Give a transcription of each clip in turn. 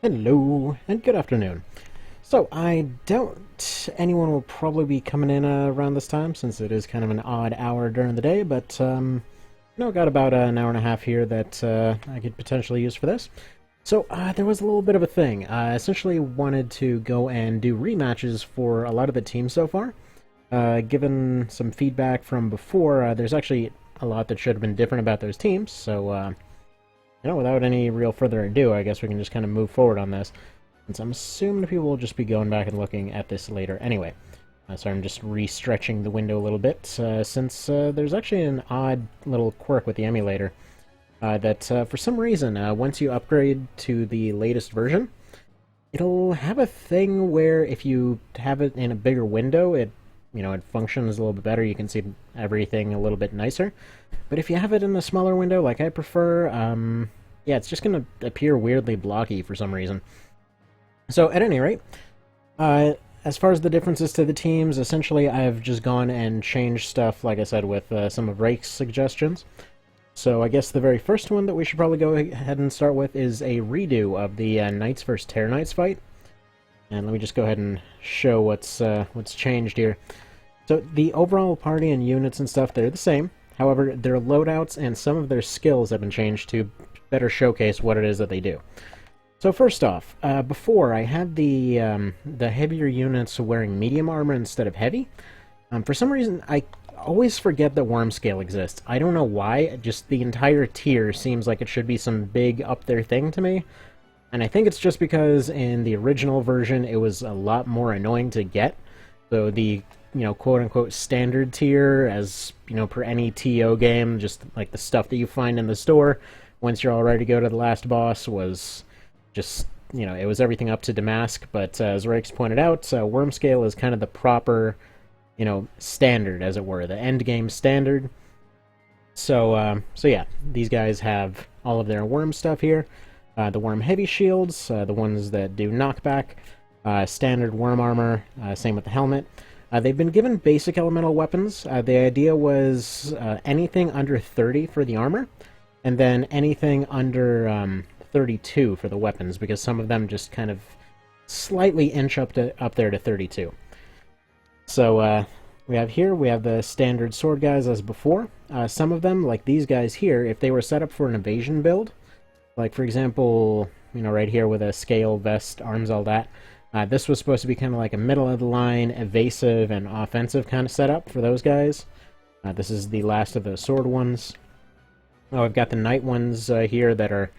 Hello, and good afternoon. So, I doubt anyone will probably be coming in around this time, since it is kind of an odd hour during the day, but, got about an hour and a half here that I could potentially use for this. So, there was a little bit of a thing. I essentially wanted to go and do rematches for a lot of the teams so far. Given some feedback from before, there's actually a lot that should have been different about those teams, so, without any real further ado, I guess we can just kind of move forward on this, since I'm assuming people will just be going back and looking at this later anyway. So I'm just re-stretching the window a little bit, since there's actually an odd little quirk with the emulator, that for some reason, once you upgrade to the latest version, it'll have a thing where if you have it in a bigger window, it functions a little bit better. You can see everything a little bit nicer. But if you have it in a smaller window, like I prefer, yeah, it's just going to appear weirdly blocky for some reason. So, at any rate, as far as the differences to the teams, essentially I've just gone and changed stuff, like I said, with some of Rake's suggestions. So I guess the very first one that we should probably go ahead and start with is a redo of the Knights vs. Terror Knights fight. And let me just go ahead and show what's changed here. So the overall party and units and stuff, they're the same. However, their loadouts and some of their skills have been changed to better showcase what it is that they do. So first off, before I had the heavier units wearing medium armor instead of heavy. For some reason, I always forget that worm scale exists. I don't know why, just the entire tier seems like it should be some big up there thing to me. And I think it's just because in the original version it was a lot more annoying to get. So the, quote-unquote standard tier, as, per any TO game, just like the stuff that you find in the store once you're all ready to go to the last boss was just, it was everything up to Damask. But as Rakes pointed out, worm scale is kind of the proper, standard, as it were, the end game standard. So yeah, these guys have all of their worm stuff here. The worm heavy shields, the ones that do knockback, standard worm armor, same with the helmet. They've been given basic elemental weapons. The idea was anything under 30 for the armor, and then anything under 32 for the weapons, because some of them just kind of slightly inch up there to 32. So we have the standard sword guys as before. Some of them, like these guys here, if they were set up for an evasion build, like, for example, right here with a scale, vest, arms, all that. This was supposed to be kind of like a middle-of-the-line, evasive and offensive kind of setup for those guys. This is the last of the sword ones. Oh, I've got the knight ones here that are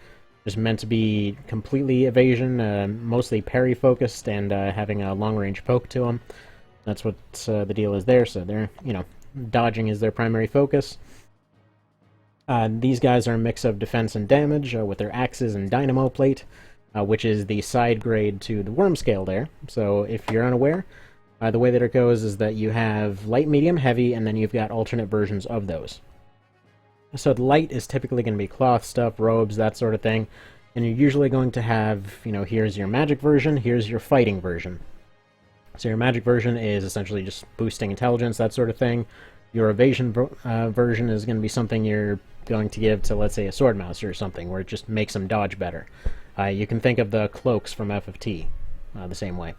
just meant to be completely evasion, mostly parry-focused, and having a long-range poke to them. That's what the deal is there, so they're, dodging is their primary focus. These guys are a mix of defense and damage with their axes and dynamo plate, which is the side grade to the worm scale there. So if you're unaware, the way that it goes is that you have light, medium, heavy, and then you've got alternate versions of those. So the light is typically going to be cloth stuff, robes, that sort of thing, and you're usually going to have, here's your magic version, here's your fighting version. So your magic version is essentially just boosting intelligence, that sort of thing. Your evasion version is going to be something you're going to give to, let's say, a swordmaster or something, where it just makes them dodge better. You can think of the cloaks from FFT the same way.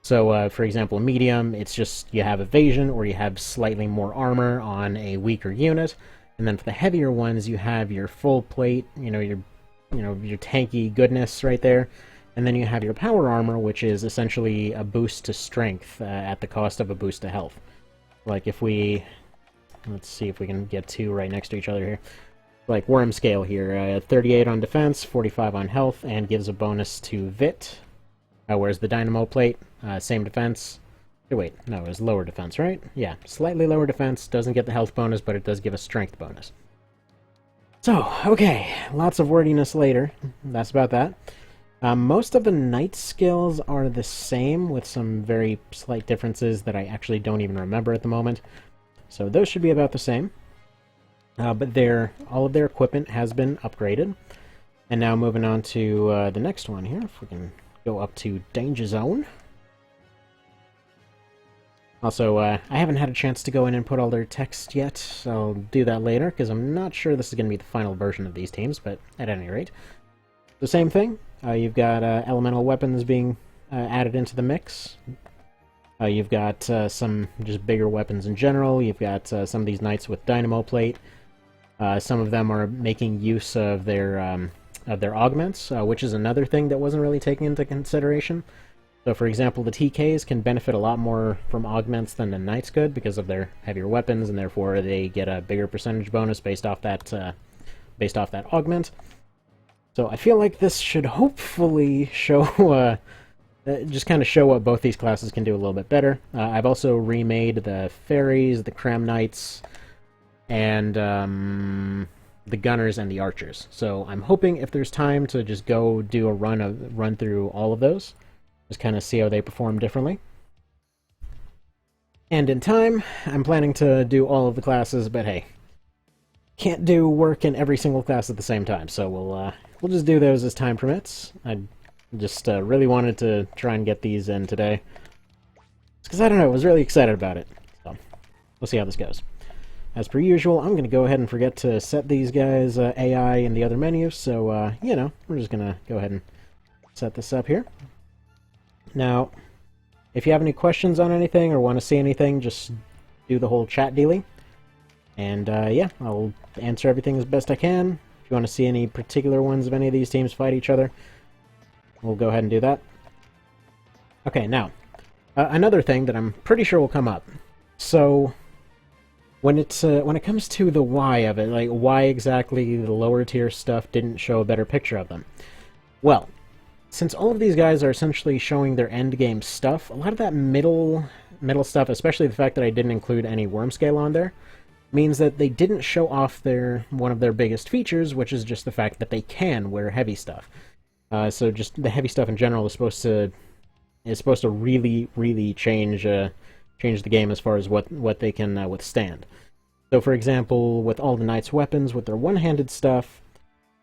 So, for example, medium, it's just you have evasion, or you have slightly more armor on a weaker unit. And then for the heavier ones, you have your full plate, your tanky goodness right there. And then you have your power armor, which is essentially a boost to strength at the cost of a boost to health. Like if we... Let's see if we can get two right next to each other here. Like worm scale here, 38 on defense, 45 on health, and gives a bonus to Vit. Whereas the dynamo plate, same defense. Oh, wait, no, it was lower defense, right? Yeah, slightly lower defense, doesn't get the health bonus, but it does give a strength bonus. So, okay, lots of wordiness later. That's about that. Most of the knight skills are the same, with some very slight differences that I actually don't even remember at the moment. So those should be about the same. But all of their equipment has been upgraded. And now moving on to the next one here, if we can go up to Danger Zone. Also, I haven't had a chance to go in and put all their text yet, so I'll do that later, because I'm not sure this is going to be the final version of these teams, but at any rate. The same thing, You've got elemental weapons being added into the mix. You've got some just bigger weapons in general. You've got some of these knights with dynamo plate. Some of them are making use of their augments, which is another thing that wasn't really taken into consideration. So, for example, the TKs can benefit a lot more from augments than the knights could because of their heavier weapons, and therefore they get a bigger percentage bonus based off that augment. So I feel like this should hopefully show, just kind of show what both these classes can do a little bit better. I've also remade the fairies, the cram knights, and the gunners and the archers. So I'm hoping if there's time to just go do a run through all of those. Just kind of see how they perform differently. And in time, I'm planning to do all of the classes, but hey, can't do work in every single class at the same time, so we'll just do those as time permits. I just really wanted to try and get these in today. Because, I don't know, I was really excited about it. So, we'll see how this goes. As per usual, I'm going to go ahead and forget to set these guys' AI in the other menu, so, you know, we're just going to go ahead and set this up here. Now, if you have any questions on anything or want to see anything, just do the whole chat dealy. And, yeah, I'll answer everything as best I can. If you want to see any particular ones of any of these teams fight each other, we'll go ahead and do that. Okay, now, another thing that I'm pretty sure will come up. So, when it comes to the why of it, like, why exactly the lower tier stuff didn't show a better picture of them? Well, since all of these guys are essentially showing their endgame stuff, a lot of that middle stuff, especially the fact that I didn't include any worm scale on there, means that they didn't show off one of their biggest features, which is just the fact that they can wear heavy stuff. So just the heavy stuff in general is supposed to really, really change the game as far as what they can withstand. So, for example, with all the knights' weapons, with their one-handed stuff,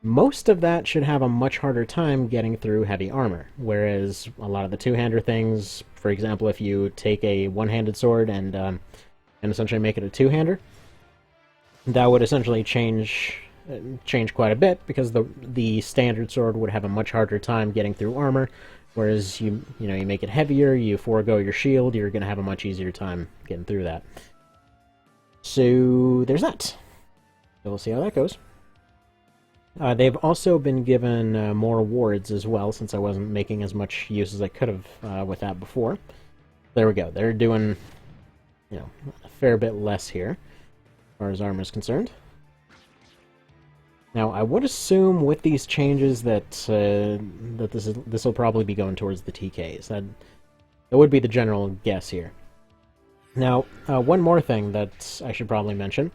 most of that should have a much harder time getting through heavy armor, whereas a lot of the two-hander things, for example, if you take a one-handed sword and essentially make it a two-hander, that would essentially change quite a bit, because the standard sword would have a much harder time getting through armor, whereas you make it heavier, you forego your shield, you're going to have a much easier time getting through that. So there's that. So we'll see how that goes. They've also been given more awards as well, since I wasn't making as much use as I could have with that before. There we go. They're doing, a fair bit less here, as far as armor is concerned. Now, I would assume with these changes that this will probably be going towards the TKs. That would be the general guess here. Now, one more thing that I should probably mention.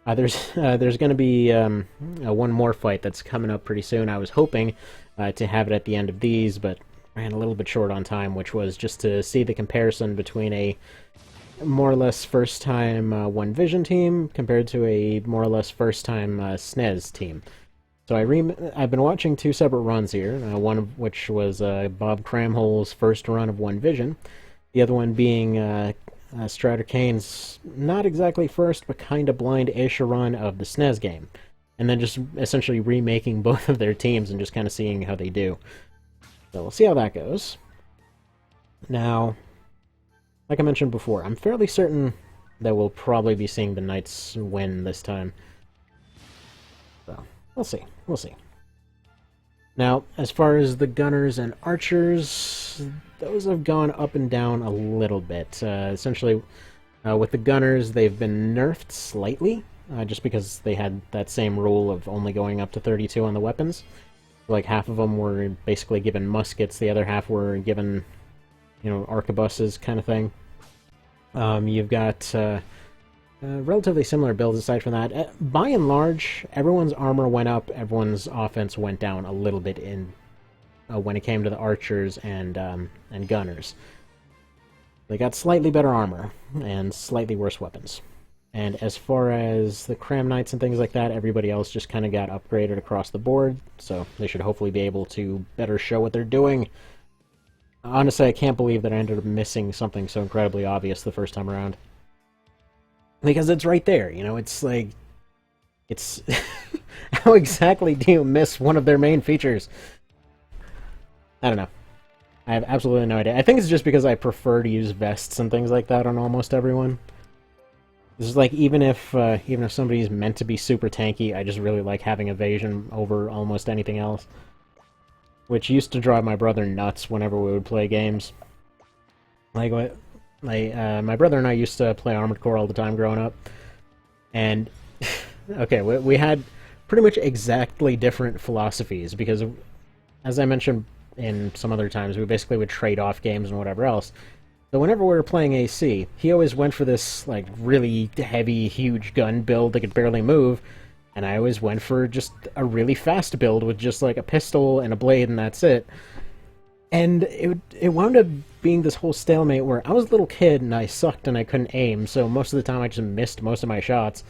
There's going to be one more fight that's coming up pretty soon. I was hoping to have it at the end of these, but ran a little bit short on time, which was just to see the comparison between a more or less first-time One Vision team compared to a more or less first-time SNES team. So I've been watching two separate runs here, one of which was Bob Cramhole's first run of One Vision, the other one being Strider Kane's not exactly first, but kind of blind-ish run of the SNES game. And then just essentially remaking both of their teams and just kind of seeing how they do. So we'll see how that goes. Now, like I mentioned before, I'm fairly certain that we'll probably be seeing the Knights win this time. So, we'll see. We'll see. Now, as far as the Gunners and Archers, those have gone up and down a little bit. Essentially, with the Gunners, they've been nerfed slightly, just because they had that same rule of only going up to 32 on the weapons. Like, half of them were basically given muskets, the other half were given, arquebuses kind of thing. You've got relatively similar builds aside from that. By and large, everyone's armor went up, everyone's offense went down a little bit when it came to the Archers and Gunners. They got slightly better armor and slightly worse weapons. And as far as the Cram Knights and things like that, everybody else just kind of got upgraded across the board, so they should hopefully be able to better show what they're doing. Honestly, I can't believe that I ended up missing something so incredibly obvious the first time around. Because it's right there, it's like... It's... How exactly do you miss one of their main features? I don't know. I have absolutely no idea. I think it's just because I prefer to use vests and things like that on almost everyone. This is like, even if somebody's meant to be super tanky, I just really like having evasion over almost anything else. Which used to drive my brother nuts whenever we would play games. My brother and I used to play Armored Core all the time growing up. And, okay, we had pretty much exactly different philosophies, because, as I mentioned in some other times, we basically would trade off games and whatever else. So whenever we were playing AC, he always went for this, like, really heavy, huge gun build that could barely move, and I always went for just a really fast build with just, like, a pistol and a blade, and that's it. And it wound up being this whole stalemate where I was a little kid, and I sucked and I couldn't aim, so most of the time I just missed most of my shots.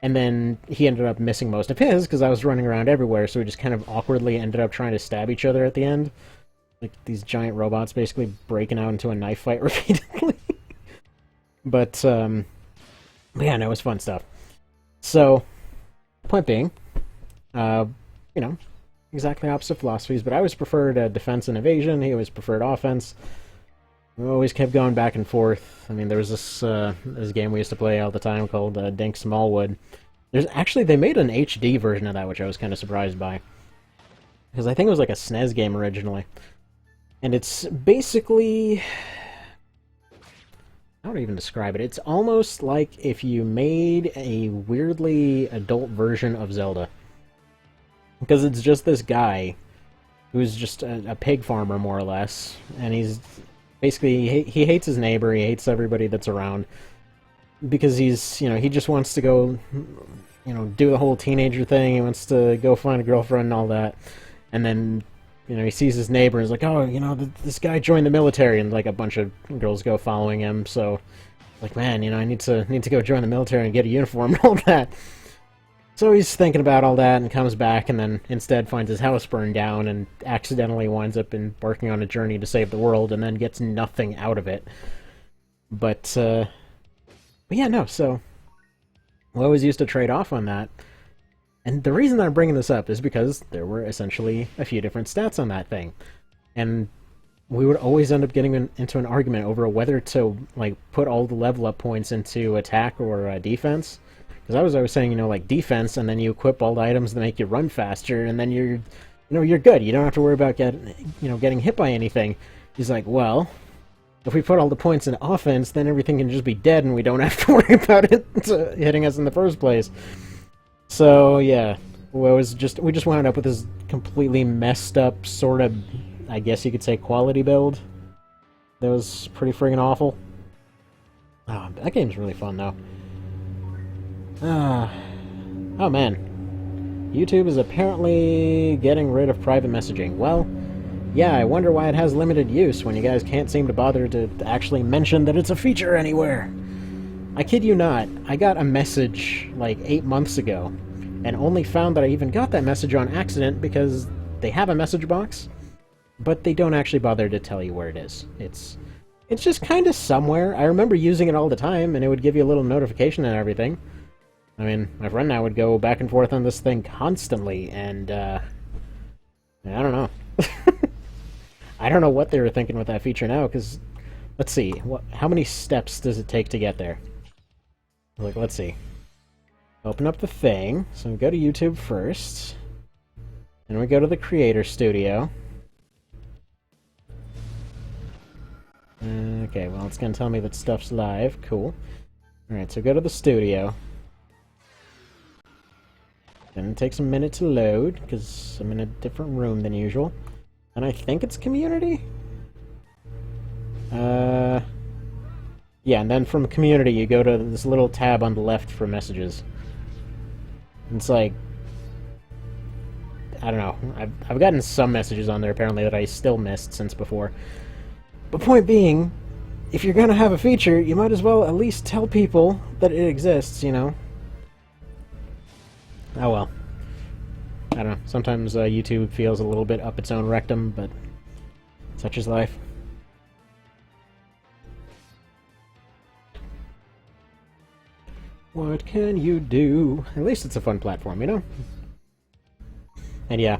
And then he ended up missing most of his, because I was running around everywhere, so we just kind of awkwardly ended up trying to stab each other at the end. Like, these giant robots basically breaking out into a knife fight repeatedly. But yeah, no, it was fun stuff. So, point being, you know, exactly opposite philosophies, but I always preferred defense and evasion, he always preferred offense. We always kept going back and forth. I mean, there was this game we used to play all the time called Dink Smallwood. They made an HD version of that, which I was kind of surprised by. Because I think it was like a SNES game originally. And it's basically... how would I even describe it? It's almost like if you made a weirdly adult version of Zelda. Because it's just this guy who's just a pig farmer, more or less. And he's... basically, he hates his neighbor, he hates everybody that's around. Because he's, he just wants to go, do the whole teenager thing, he wants to go find a girlfriend and all that. And then... he sees his neighbor and is like, oh, this guy joined the military, and like a bunch of girls go following him, so like, man, I need to go join the military and get a uniform and all that. So he's thinking about all that and comes back, and then instead finds his house burned down and accidentally winds up embarking on a journey to save the world, and then gets nothing out of it. But yeah, no, so we always used to trade off on that. And the reason I'm bringing this up is because there were essentially a few different stats on that thing. And we would always end up getting into an argument over whether to, like, put all the level up points into attack or defense. Because I was always saying, like, defense, and then you equip all the items that make you run faster, and then you're good. You don't have to worry about getting hit by anything. He's like, well, if we put all the points in offense, then everything can just be dead, and we don't have to worry about it hitting us in the first place. So, yeah, we just wound up with this completely messed up, sort of, I guess you could say, quality build. That was pretty friggin' awful. Oh, that game's really fun, though. Oh, man. YouTube is apparently getting rid of private messaging. Well, yeah, I wonder why it has limited use when you guys can't seem to bother to actually mention that it's a feature anywhere. I kid you not, I got a message like 8 months ago, and only found that I even got that message on accident because they have a message box, but they don't actually bother to tell you where it is. It's just kind of somewhere. I remember using it all the time, and it would give you a little notification and everything. I mean, my friend and I would go back and forth on this thing constantly, and, I don't know. I don't know what they were thinking with that feature now, because, let's see, how many steps does it take to get there? Like, let's see. Open up the thing. So we go to YouTube first. Then we go to the Creator Studio. Okay, well, it's going to tell me that stuff's live. Cool. Alright, so go to the studio. Then it takes a minute to load, because I'm in a different room than usual. And I think it's community? Yeah, and then from community you go to this little tab on the left for messages. And it's like... I don't know. I've gotten some messages on there apparently that I still missed since before. But point being, if you're gonna have a feature, you might as well at least tell people that it exists, Oh well. I don't know. Sometimes YouTube feels a little bit up its own rectum, but such is life. What can you do? At least it's a fun platform, you know? And yeah,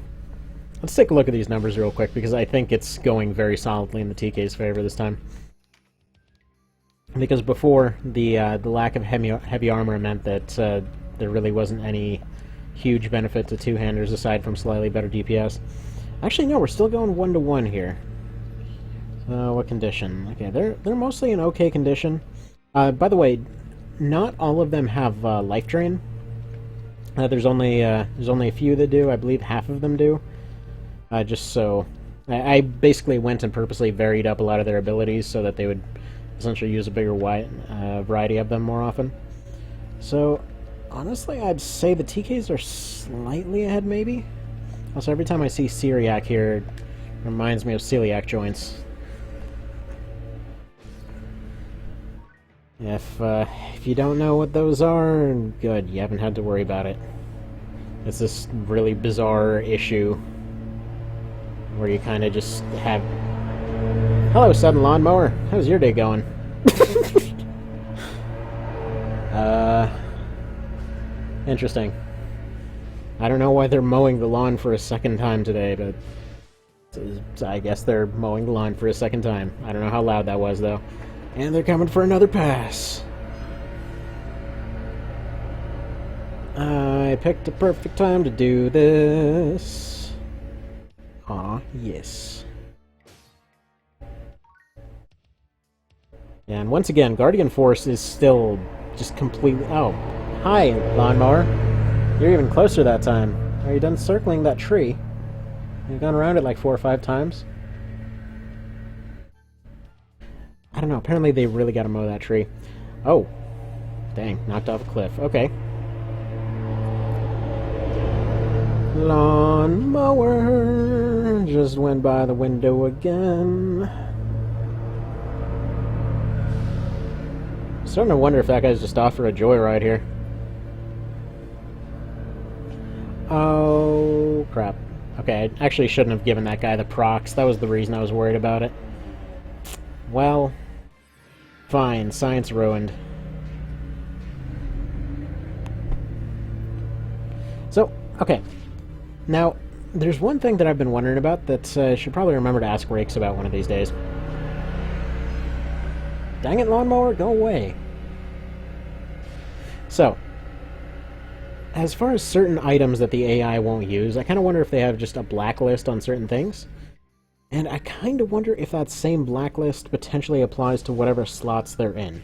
let's take a look at these numbers real quick, because I think it's going very solidly in the TK's favor this time. Because before, the lack of heavy armor meant that there really wasn't any huge benefit to two-handers aside from slightly better DPS. Actually, no, we're still going 1-to-1 here. What condition? Okay, they're mostly in okay condition. By the way, not all of them have life drain. There's only a few that do. I believe half of them do. Just so I basically went and purposely varied up a lot of their abilities so that they would essentially use a bigger variety of them more often. So honestly, I'd say the TKs are slightly ahead, maybe. Also, every time I see celiac here, it reminds me of celiac joints. If you don't know what those are, good, you haven't had to worry about it. It's this really bizarre issue where you kind of just have... Hello, sudden lawnmower. How's your day going? Interesting. I don't know why they're mowing the lawn for a second time today, but I guess they're mowing the lawn for a second time. I don't know how loud that was, though. And they're coming for another pass. I picked the perfect time to do this. Aw, yes. And once again, Guardian Force is still just completely... Oh, hi, lawnmower. You're even closer that time. Are you done circling that tree? You've gone around it like 4 or 5 times. I don't know, apparently they really gotta mow that tree. Oh. Dang, knocked off a cliff. Okay. Lawnmower just went by the window again. I'm starting to wonder if that guy's just off for a joyride here. Oh, crap. Okay, I actually shouldn't have given that guy the procs. That was the reason I was worried about it. Well, fine. Science ruined. So, okay. Now, there's one thing that I've been wondering about that I should probably remember to ask Rakes about one of these days. Dang it, lawnmower, go away. So, as far as certain items that the AI won't use, I kind of wonder if they have just a blacklist on certain things. And I kind of wonder if that same blacklist potentially applies to whatever slots they're in.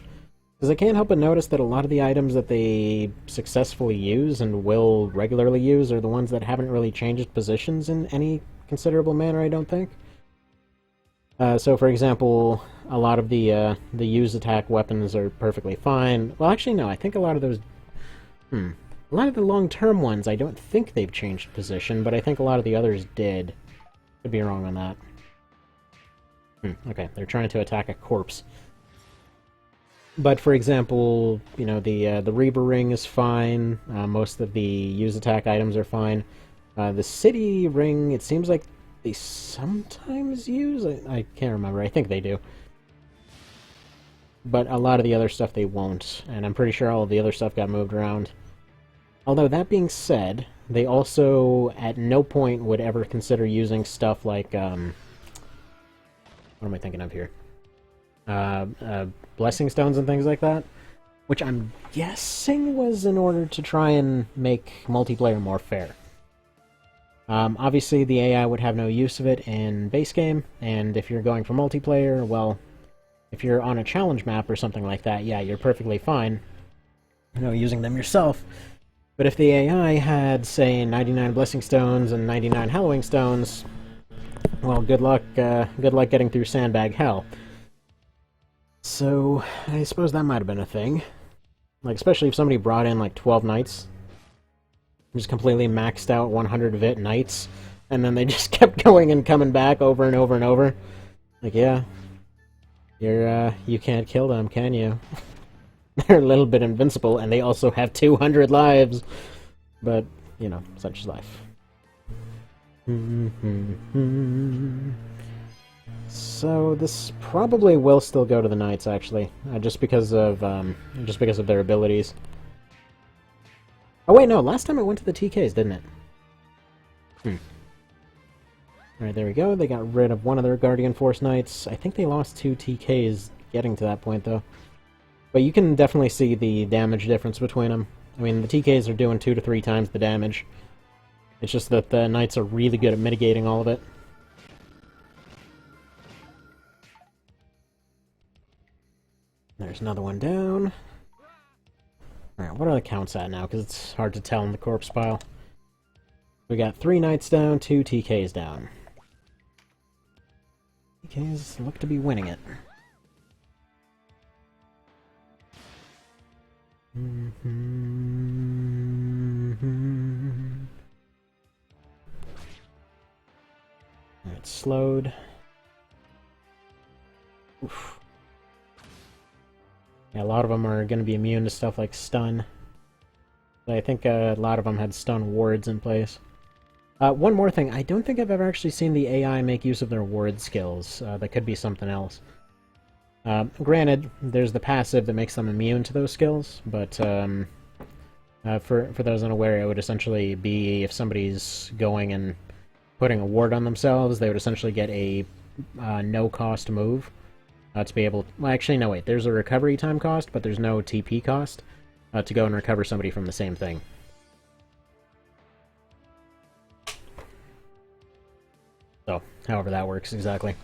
Because I can't help but notice that a lot of the items that they successfully use and will regularly use are the ones that haven't really changed positions in any considerable manner, I don't think. So, for example, a lot of the use attack weapons are perfectly fine. Well, actually, no, I think a lot of those... A lot of the long-term ones, I don't think they've changed position, but I think a lot of the others did. Could be wrong on that. Okay, they're trying to attack a corpse. But, for example, you know, the Reaver Ring is fine. Most of the use attack items are fine. The City Ring, it seems like they sometimes use? I can't remember. I think they do. But a lot of the other stuff they won't, and I'm pretty sure all of the other stuff got moved around. Although, that being said, they also at no point would ever consider using stuff like, what am I thinking of here? Blessing Stones and things like that, which I'm guessing was in order to try and make multiplayer more fair. Obviously, the AI would have no use of it in base game, and if you're going for multiplayer, well, if you're on a challenge map or something like that, yeah, you're perfectly fine, you know, using them yourself. But if the AI had, say, 99 Blessing Stones and 99 Hallowing Stones, well, good luck getting through Sandbag Hell. So, I suppose that might have been a thing. Like, especially if somebody brought in, like, 12 knights. Just completely maxed out 100 Vit knights, and then they just kept going and coming back over and over and over. Like, yeah. You can't kill them, can you? They're a little bit invincible, and they also have 200 lives. But, you know, such is life. So this probably will still go to the knights, actually, just because of their abilities. Oh wait, no, last time it went to the TKs, didn't it? Alright, there we go. They got rid of one of their Guardian Force Knights. I think they lost 2 TKs getting to that point, though. But you can definitely see the damage difference between them. I mean, the TKs are doing 2 to 3 times the damage. It's just that the Knights are really good at mitigating all of it. There's another one down. Alright, what are the counts at now? Because it's hard to tell in the corpse pile. We got 3 Knights down, 2 TKs down. TKs look to be winning it. It's slowed. Oof. Yeah, a lot of them are going to be immune to stuff like stun. But I think a lot of them had stun wards in place. One more thing, I don't think I've ever actually seen the AI make use of their ward skills. That could be something else. Granted, there's the passive that makes them immune to those skills, but for those unaware, it would essentially be if somebody's going and putting a ward on themselves, they would essentially get a no-cost move to be able... Well, actually, no, wait. There's a recovery time cost, but there's no TP cost to go and recover somebody from the same thing. So, however that works exactly.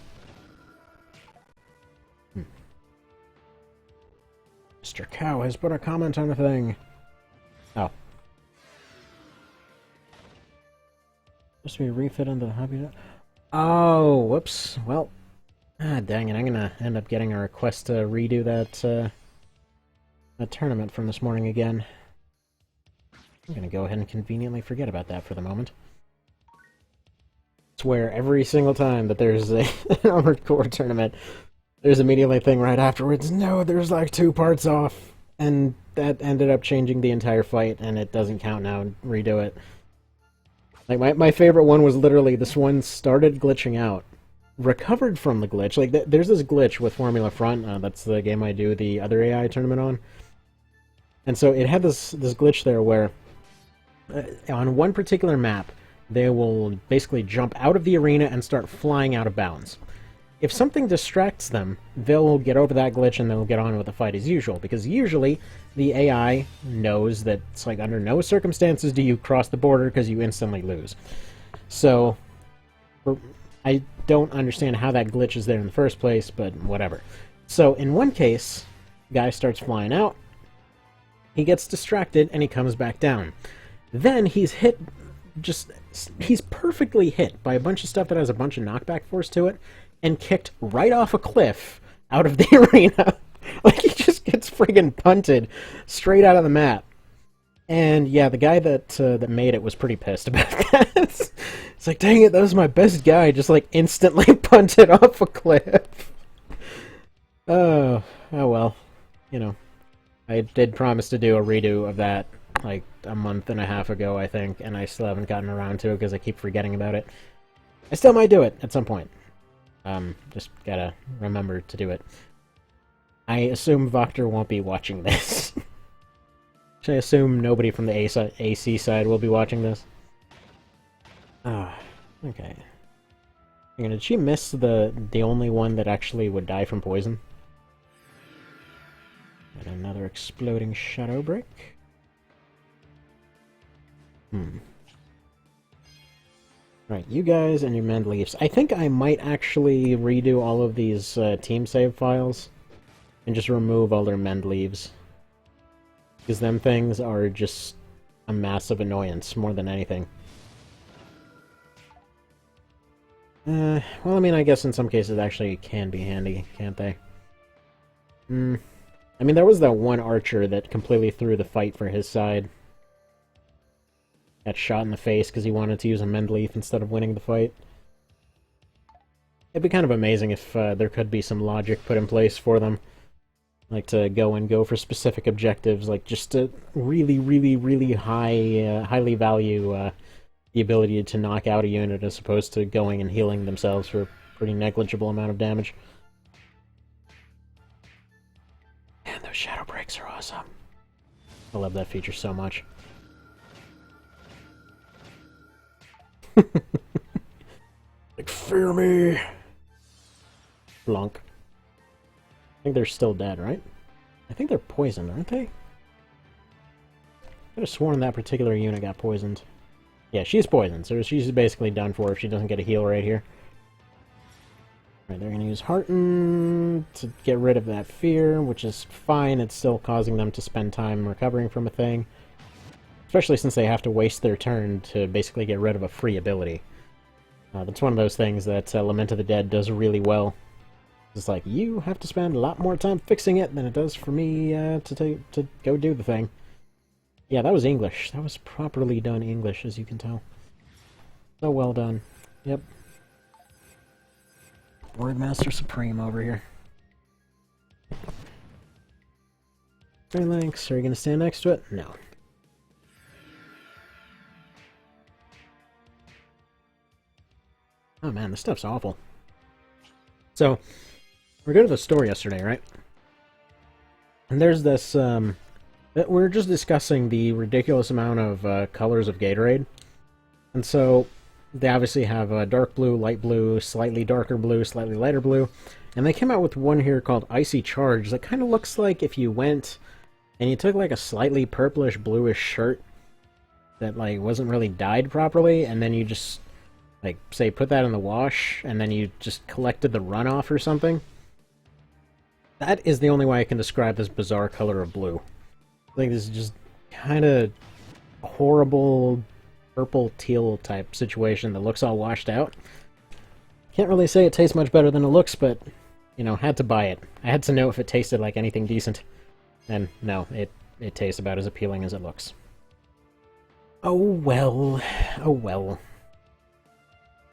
Mr. Cow has put a comment on the thing. Oh. Supposed to be refit into the hobby. Oh, whoops. Well, dang it. I'm gonna end up getting a request to redo that tournament from this morning again. I'm gonna go ahead and conveniently forget about that for the moment. I swear every single time that there's an Armored Core tournament, there's immediately a thing right afterwards. No, there's like 2 parts off. And that ended up changing the entire fight, and it doesn't count now. Redo it. Like, my favorite one was literally this one started glitching out. Recovered from the glitch. Like, there's this glitch with Formula Front. That's the game I do the other AI tournament on. And so it had this glitch there where on one particular map, they will basically jump out of the arena and start flying out of bounds. If something distracts them, they'll get over that glitch and they'll get on with the fight as usual, because usually the AI knows that it's like under no circumstances do you cross the border because you instantly lose. So, I don't understand how that glitch is there in the first place, but whatever. So, in one case, the guy starts flying out, he gets distracted, and he comes back down. Then he's hit, he's perfectly hit by a bunch of stuff that has a bunch of knockback force to it, and kicked right off a cliff out of the arena. Like, he just gets friggin' punted straight out of the map. And yeah, the guy that made it was pretty pissed about that. It's like, dang it, that was my best guy, just like instantly punted off a cliff. Oh well. You know, I did promise to do a redo of that like a month and a half ago, I think, and I still haven't gotten around to it because I keep forgetting about it. I still might do it at some point. Just gotta remember to do it. I assume Voctor won't be watching this. Should I assume nobody from the AC side will be watching this? Ah, okay. Did she miss the only one that actually would die from poison? And another exploding shadow break. Right, you guys and your mend leaves. I think I might actually redo all of these team save files and just remove all their mend leaves. Because them things are just a massive annoyance more than anything. Well, I mean, I guess in some cases actually can be handy, can't they? I mean, there was that one archer that completely threw the fight for his side. Got shot in the face because he wanted to use a mend leaf instead of winning the fight. It'd be kind of amazing if there could be some logic put in place for them. Like to go for specific objectives, like just to really, really, really highly value the ability to knock out a unit as opposed to going and healing themselves for a pretty negligible amount of damage. Man, those shadow breaks are awesome. I love that feature so much. Like, fear me! Blunk. I think they're still dead, right? I think they're poisoned, aren't they? I could have sworn that particular unit got poisoned. Yeah, she's poisoned, so she's basically done for if she doesn't get a heal right here. Alright, they're gonna use Hearten to get rid of that fear, which is fine. It's still causing them to spend time recovering from a thing. Especially since they have to waste their turn to basically get rid of a free ability. That's one of those things that Lament of the Dead does really well. It's like, you have to spend a lot more time fixing it than it does for me to go do the thing. Yeah, that was English. That was properly done English, as you can tell. So well done. Yep. Wordmaster Supreme over here. Phalanx, are you going to stand next to it? No. Oh man, this stuff's awful. So, we go to the store yesterday, right? And there's this, we're just discussing the ridiculous amount of colors of Gatorade. And so, they obviously have dark blue, light blue, slightly darker blue, slightly lighter blue. And they came out with one here called Icy Charge that kind of looks like if you went and you took like a slightly purplish bluish shirt that like wasn't really dyed properly, and then you just like say put that in the wash and then you just collected the runoff or something. That is the only way I can describe this bizarre color of blue. I think this is just kind of horrible purple teal type situation that looks all washed out. Can't really say it tastes much better than it looks, but you know, had to buy it. I had to know if it tasted like anything decent. And no, it tastes about as appealing as it looks. Oh well. Oh well.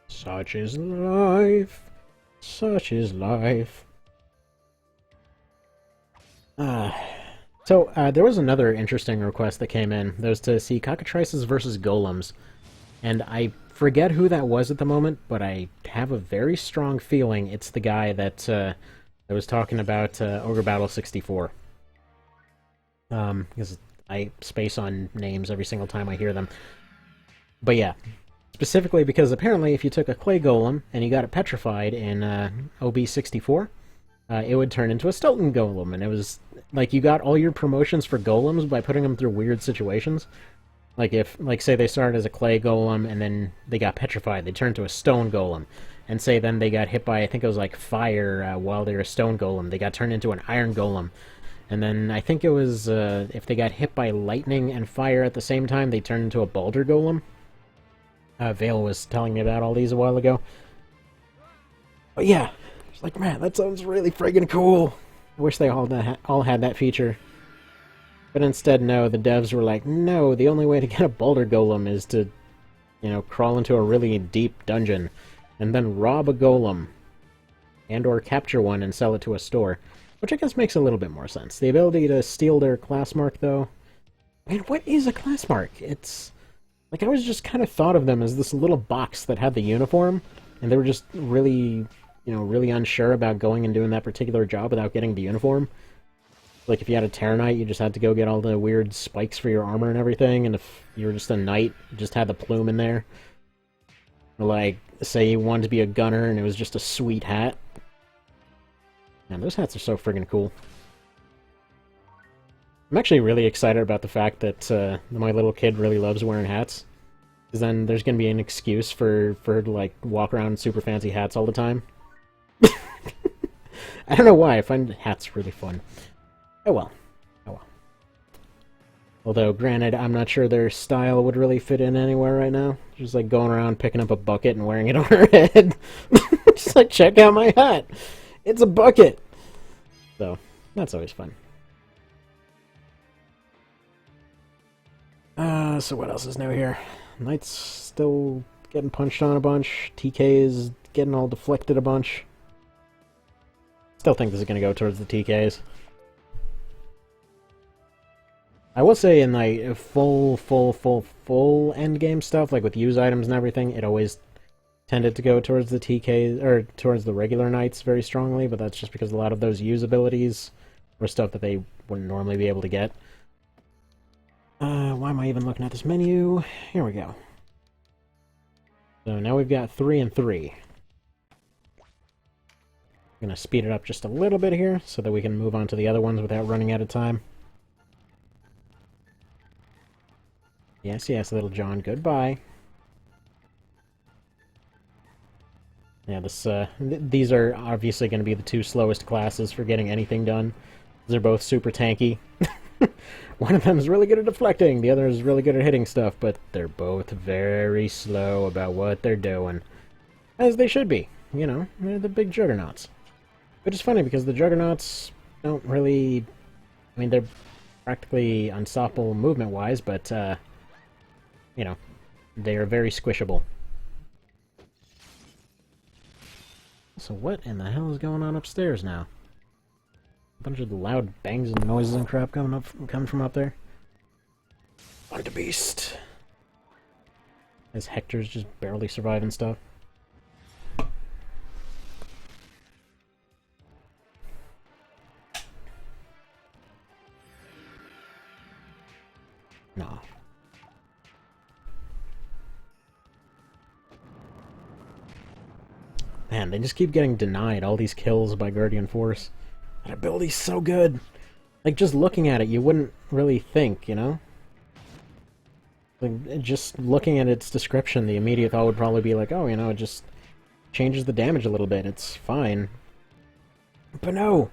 Such is life. Such is life. So, there was another interesting request that came in. That was to see cockatrices versus golems. And I forget who that was at the moment, but I have a very strong feeling it's the guy that was talking about Ogre Battle 64. Because I space on names every single time I hear them. But yeah, specifically because apparently if you took a clay golem and you got it petrified in OB64, it would turn into a Stilton golem, and it was like you got all your promotions for golems by putting them through weird situations. Like if, like say they started as a clay golem and then they got petrified, they turned to a stone golem. And say then they got hit by, I think it was like fire while they were a stone golem, they got turned into an iron golem. And then I think it was, if they got hit by lightning and fire at the same time, they turned into a boulder golem. Vale was telling me about all these a while ago. But yeah, it's like, man, that sounds really friggin' cool. I wish they all had that feature. But instead, no, the devs were like, no, the only way to get a boulder golem is to, you know, crawl into a really deep dungeon and then rob a golem and or capture one and sell it to a store. Which I guess makes a little bit more sense. The ability to steal their class mark, though... I mean, what is a class mark? It's... like, I was just kind of thought of them as this little box that had the uniform, and they were just really, you know, really unsure about going and doing that particular job without getting the uniform. Like, if you had a Terror Knight, you just had to go get all the weird spikes for your armor and everything, and if you were just a Knight, you just had the plume in there. Or, like, say you wanted to be a gunner, and it was just a sweet hat. Man, those hats are so friggin' cool. I'm actually really excited about the fact that my little kid really loves wearing hats. Because then there's going to be an excuse for her to, like, walk around in super fancy hats all the time. I don't know why, I find hats really fun. Oh well. Oh well. Although, granted, I'm not sure their style would really fit in anywhere right now. Just like going around picking up a bucket and wearing it on her head. Just like, check out my hat! It's a bucket! So, that's always fun. So what else is new here? Knight's still getting punched on a bunch. TK is getting all deflected a bunch. Still think this is going to go towards the TKs. I will say in like full endgame stuff, like with use items and everything, it always tended to go towards the TKs, or towards the regular knights very strongly, but that's just because a lot of those use abilities were stuff that they wouldn't normally be able to get. Why am I even looking at this menu? Here we go. So now we've got 3 and 3. I'm gonna speed it up just a little bit here so that we can move on to the other ones without running out of time. Yes, yes, little John, goodbye. Yeah, these are obviously going to be the two slowest classes for getting anything done. They're both super tanky. One of them is really good at deflecting, the other is really good at hitting stuff, but they're both very slow about what they're doing. As they should be, you know, they're the big juggernauts. Which is funny, because the juggernauts don't really... I mean, they're practically unstoppable movement-wise, but, you know, they are very squishable. So what in the hell is going on upstairs now? A bunch of loud bangs and noises and crap coming from up there. Find a beast. As Hector's just barely surviving stuff. No. Man, they just keep getting denied all these kills by Guardian Force. That ability's so good. Like, just looking at it, you wouldn't really think, you know? Like, just looking at its description, the immediate thought would probably be like, oh, you know, it just changes the damage a little bit, it's fine. But no!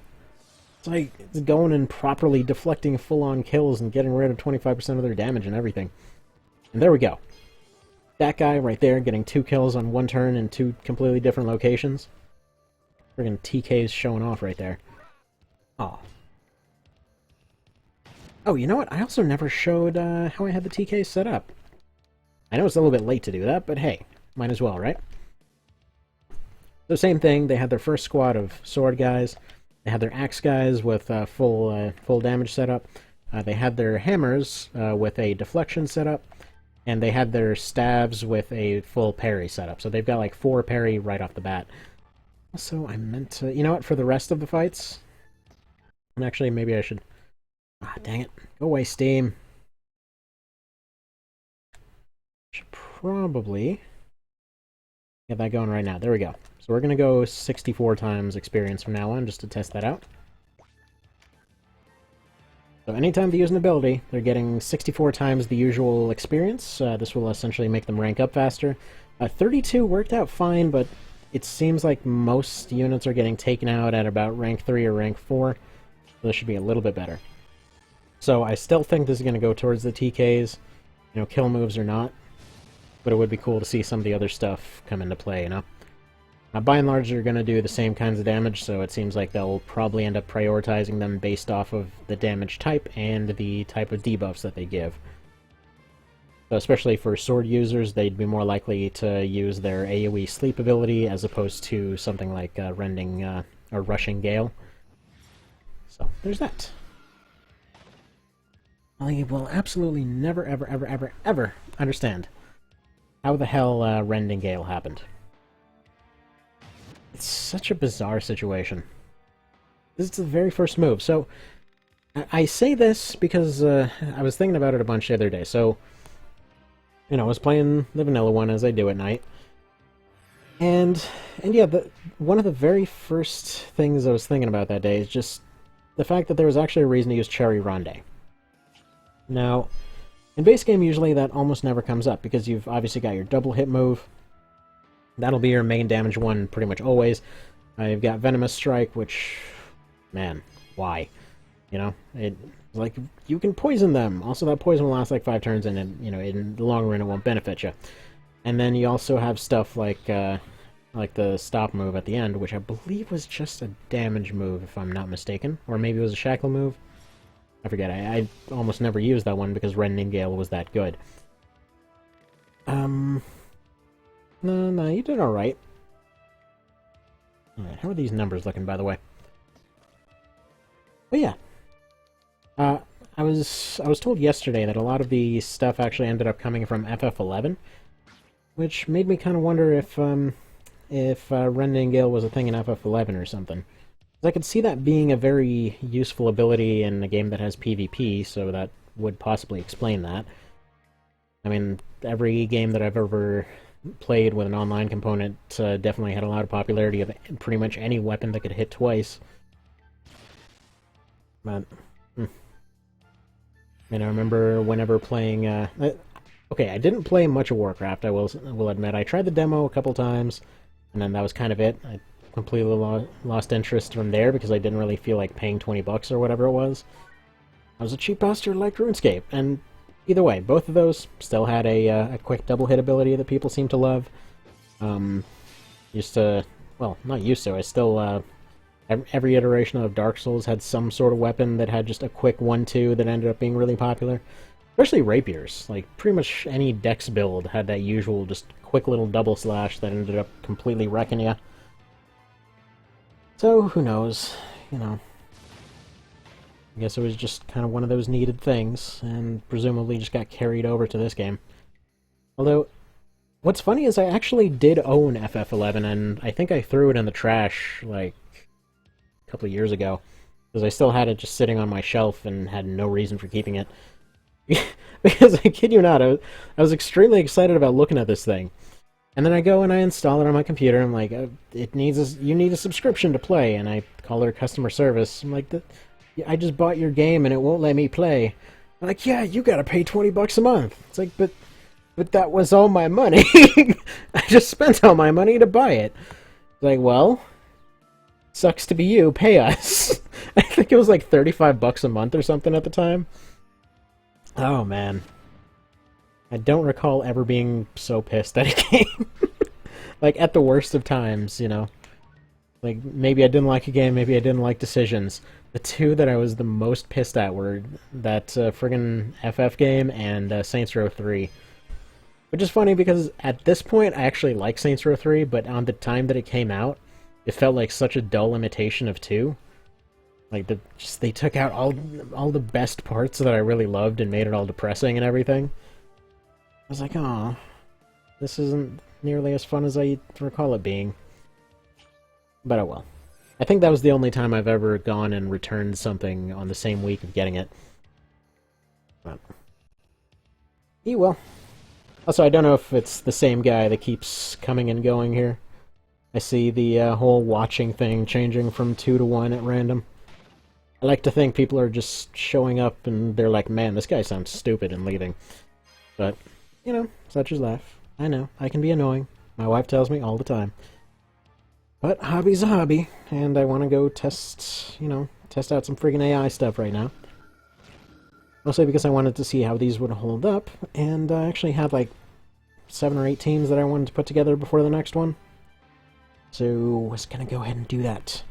It's like, it's going and properly deflecting full-on kills and getting rid of 25% of their damage and everything. And there we go. That guy right there getting 2 kills on 1 turn in 2 completely different locations. Friggin' TK's showing off right there. Oh. Oh, you know what? I also never showed how I had the TK set up. I know it's a little bit late to do that, but hey, might as well, right? So same thing, they had their first squad of sword guys. They had their axe guys with full damage setup. They had their hammers with a deflection setup. And they had their staves with a full parry setup. So they've got like 4 parry right off the bat. Also, I meant to... You know what? For the rest of the fights... And actually, maybe I should... Ah, dang it. Go away, Steam. Should probably get that going right now. There we go. So we're going to go 64 times experience from now on, just to test that out. So anytime they use an ability, they're getting 64 times the usual experience. This will essentially make them rank up faster. 32 worked out fine, but it seems like most units are getting taken out at about rank 3 or rank 4. So this should be a little bit better. So I still think this is going to go towards the TKs, you know, kill moves or not. But it would be cool to see some of the other stuff come into play, you know? By and large, they're going to do the same kinds of damage, so it seems like they'll probably end up prioritizing them based off of the damage type and the type of debuffs that they give. So especially for sword users, they'd be more likely to use their AoE sleep ability as opposed to something like rending or rushing gale. So there's that. I will absolutely never, ever, ever, ever, ever understand how the hell rending gale happened. It's such a bizarre situation. This is the very first move. So, I say this because I was thinking about it a bunch the other day. So, you know, I was playing the vanilla one as I do at night. And yeah, one of the very first things I was thinking about that day is just the fact that there was actually a reason to use Cherry Ronde. Now, in base game, usually that almost never comes up, because you've obviously got your double hit move. That'll be your main damage one pretty much always. You've got Venomous Strike, which, man, why? You know, like, you can poison them. Also, that poison will last like 5 turns, and then, you know, in the long run, it won't benefit you. And then you also have stuff like the stop move at the end, which I believe was just a damage move, if I'm not mistaken. Or maybe it was a shackle move. I forget. I almost never used that one because Rending Gale was that good. No, you did alright. Alright, how are these numbers looking, by the way? But yeah. I was told yesterday that a lot of the stuff actually ended up coming from FF11, which made me kind of wonder if Rending Gale was a thing in FF11 or something. I could see that being a very useful ability in a game that has PvP, so that would possibly explain that. I mean, every game that I've ever played with an online component definitely had a lot of popularity of pretty much any weapon that could hit twice. But, I remember whenever playing... okay, I didn't play much of Warcraft, I will admit. I tried the demo a couple times, and then that was kind of it. I completely lost interest from there because I didn't really feel like paying 20 bucks or whatever it was. I was a cheap bastard like RuneScape, and either way, both of those still had a quick double hit ability that people seem to love. Used to, well, not used to, I still, every iteration of Dark Souls had some sort of weapon that had just a quick 1-2 that ended up being really popular. Especially rapiers. Like, pretty much any dex build had that usual just quick little double slash that ended up completely wrecking you. So, who knows, you know. I guess it was just kind of one of those needed things, and presumably just got carried over to this game. Although, what's funny is I actually did own FF11, and I think I threw it in the trash, like, a couple of years ago. Because I still had it just sitting on my shelf and had no reason for keeping it. Because, I kid you not, I was extremely excited about looking at this thing. And then I go and I install it on my computer, and I'm like, you need a subscription to play, and I call their customer service. I'm like, I just bought your game and it won't let me play. I'm like, yeah, you gotta pay 20 bucks a month. It's like, but that was all my money. I just spent all my money to buy it. It's like, well, sucks to be you, pay us. I think it was like 35 bucks a month or something at the time. Oh, man. I don't recall ever being so pissed at a game. Like, at the worst of times, you know. Like, maybe I didn't like a game, maybe I didn't like decisions. The two that I was the most pissed at were that friggin' FF game and Saints Row 3. Which is funny because at this point I actually like Saints Row 3, but on the time that it came out, it felt like such a dull imitation of 2. Like, they took out all the best parts that I really loved and made it all depressing and everything. I was like, aw, this isn't nearly as fun as I recall it being. But oh well. I think that was the only time I've ever gone and returned something on the same week of getting it. But well. Also, I don't know if it's the same guy that keeps coming and going here. I see the whole watching thing changing from 2 to 1 at random. I like to think people are just showing up and they're like, man, this guy sounds stupid, and leaving. But, you know, such is life. I know, I can be annoying. My wife tells me all the time. But hobby's a hobby, and I want to go test out some friggin' AI stuff right now. Mostly because I wanted to see how these would hold up, and I actually have like 7 or 8 teams that I wanted to put together before the next one. So, I was gonna go ahead and do that.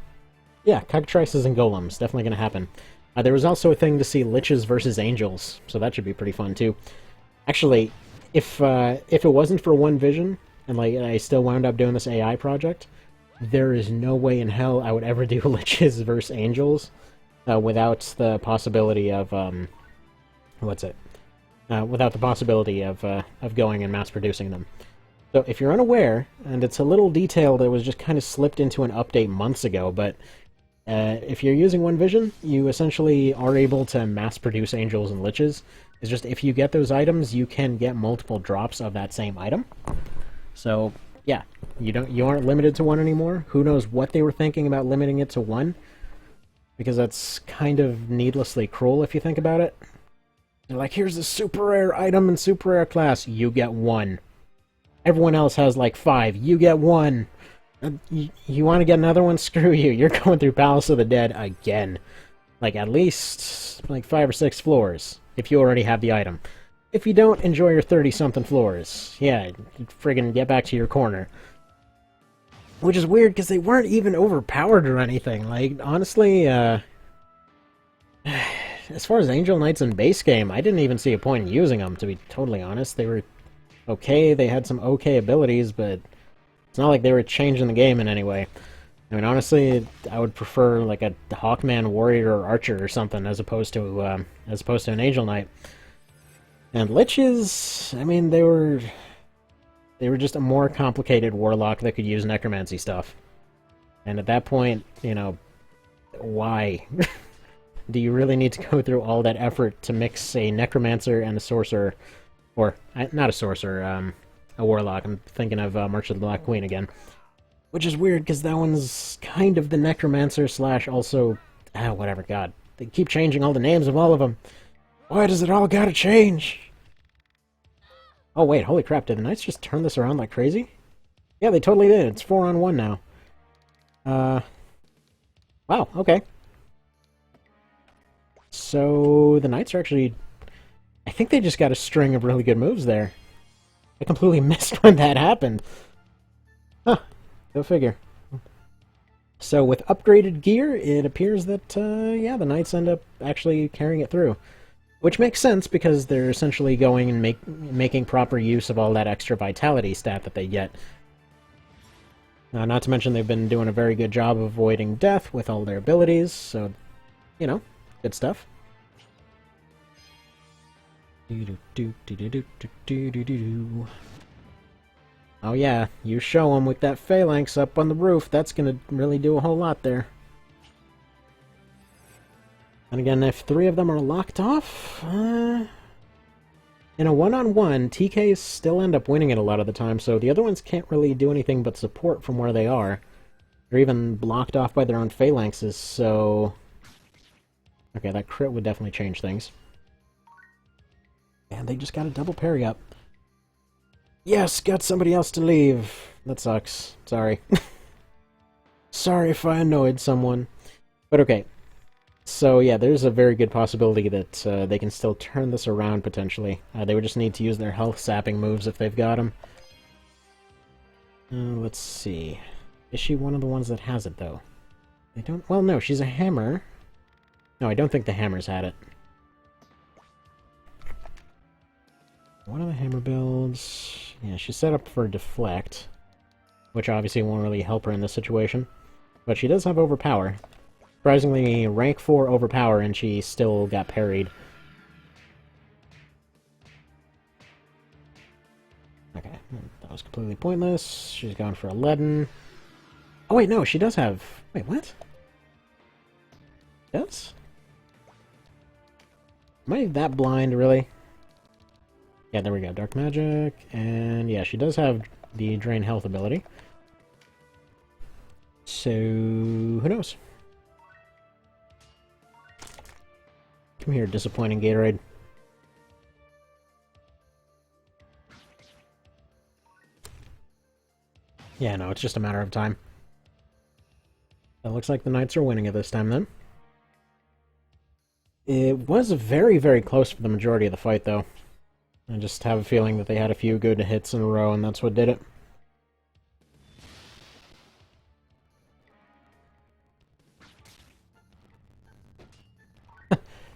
Yeah, cockatrices and golems, definitely gonna happen. There was also a thing to see liches versus angels, so that should be pretty fun too. Actually, if it wasn't for One Vision, and like I still wound up doing this AI project, there is no way in hell I would ever do liches versus angels without the possibility of without the possibility of going and mass producing them. So if you're unaware, and it's a little detail that was just kind of slipped into an update months ago, but if you're using One Vision, you essentially are able to mass produce angels and liches. It's just if you get those items, you can get multiple drops of that same item. So yeah, you aren't limited to 1 anymore. Who knows what they were thinking about limiting it to 1? Because that's kind of needlessly cruel if you think about it. They're like, here's the super rare item and super rare class. You get 1. Everyone else has like 5. You get 1. You want to get another one? Screw you. You're going through Palace of the Dead again. Like, at least like 5 or 6 floors, if you already have the item. If you don't, enjoy your 30-something floors. Yeah, friggin' get back to your corner. Which is weird, because they weren't even overpowered or anything. Like, honestly, as far as Angel Knights in base game, I didn't even see a point in using them, to be totally honest. They were okay, they had some okay abilities, but it's not like they were changing the game in any way. I mean, honestly, I would prefer, like, a Hawkman Warrior or Archer or something, as opposed to an Angel Knight. And liches, I mean, they were just a more complicated warlock that could use necromancy stuff. And at that point, you know, why? Do you really need to go through all that effort to mix a necromancer and a sorcerer? Or, not a sorcerer, a warlock. I'm thinking of March of the Black Queen again. Which is weird, because that one's kind of the necromancer slash also... whatever, god. They keep changing all the names of all of them. Why does it all gotta change? Oh wait, holy crap, did the knights just turn this around like crazy? Yeah, they totally did. It's 4-on-1 now. Wow, okay. So, the knights are actually... I think they just got a string of really good moves there. I completely missed when that happened. Huh, go figure. So, with upgraded gear, it appears that, yeah, the knights end up actually carrying it through. Which makes sense, because they're essentially going and making proper use of all that extra vitality stat that they get. Not to mention they've been doing a very good job of avoiding death with all their abilities, so, you know, good stuff. Oh yeah, you show them with that phalanx up on the roof, that's gonna really do a whole lot there. And again, if 3 of them are locked off, in a one-on-one, TKs still end up winning it a lot of the time, so the other ones can't really do anything but support from where they are. They're even blocked off by their own phalanxes, so... Okay, that crit would definitely change things. And they just got a double parry up. Yes, got somebody else to leave. That sucks. Sorry. Sorry if I annoyed someone. But okay. So yeah, there's a very good possibility that they can still turn this around, potentially. They would just need to use their health sapping moves if they've got them. Let's see. Is she one of the ones that has it, though? They don't... Well, no, she's a hammer. No, I don't think the hammers had it. One of the hammer builds... Yeah, she's set up for deflect, which obviously won't really help her in this situation. But she does have overpower. Surprisingly, rank 4 overpower, and she still got parried. Okay, that was completely pointless. She's gone for a leaden. Oh wait, no, she does have... Wait, what? Yes? Am I that blind, really? Yeah, there we go. Dark magic, and yeah, she does have the drain health ability. So, who knows? Come here, disappointing Gatorade. Yeah, no, it's just a matter of time. It looks like the Knights are winning it this time, then. It was very, very close for the majority of the fight, though. I just have a feeling that they had a few good hits in a row, and that's what did it.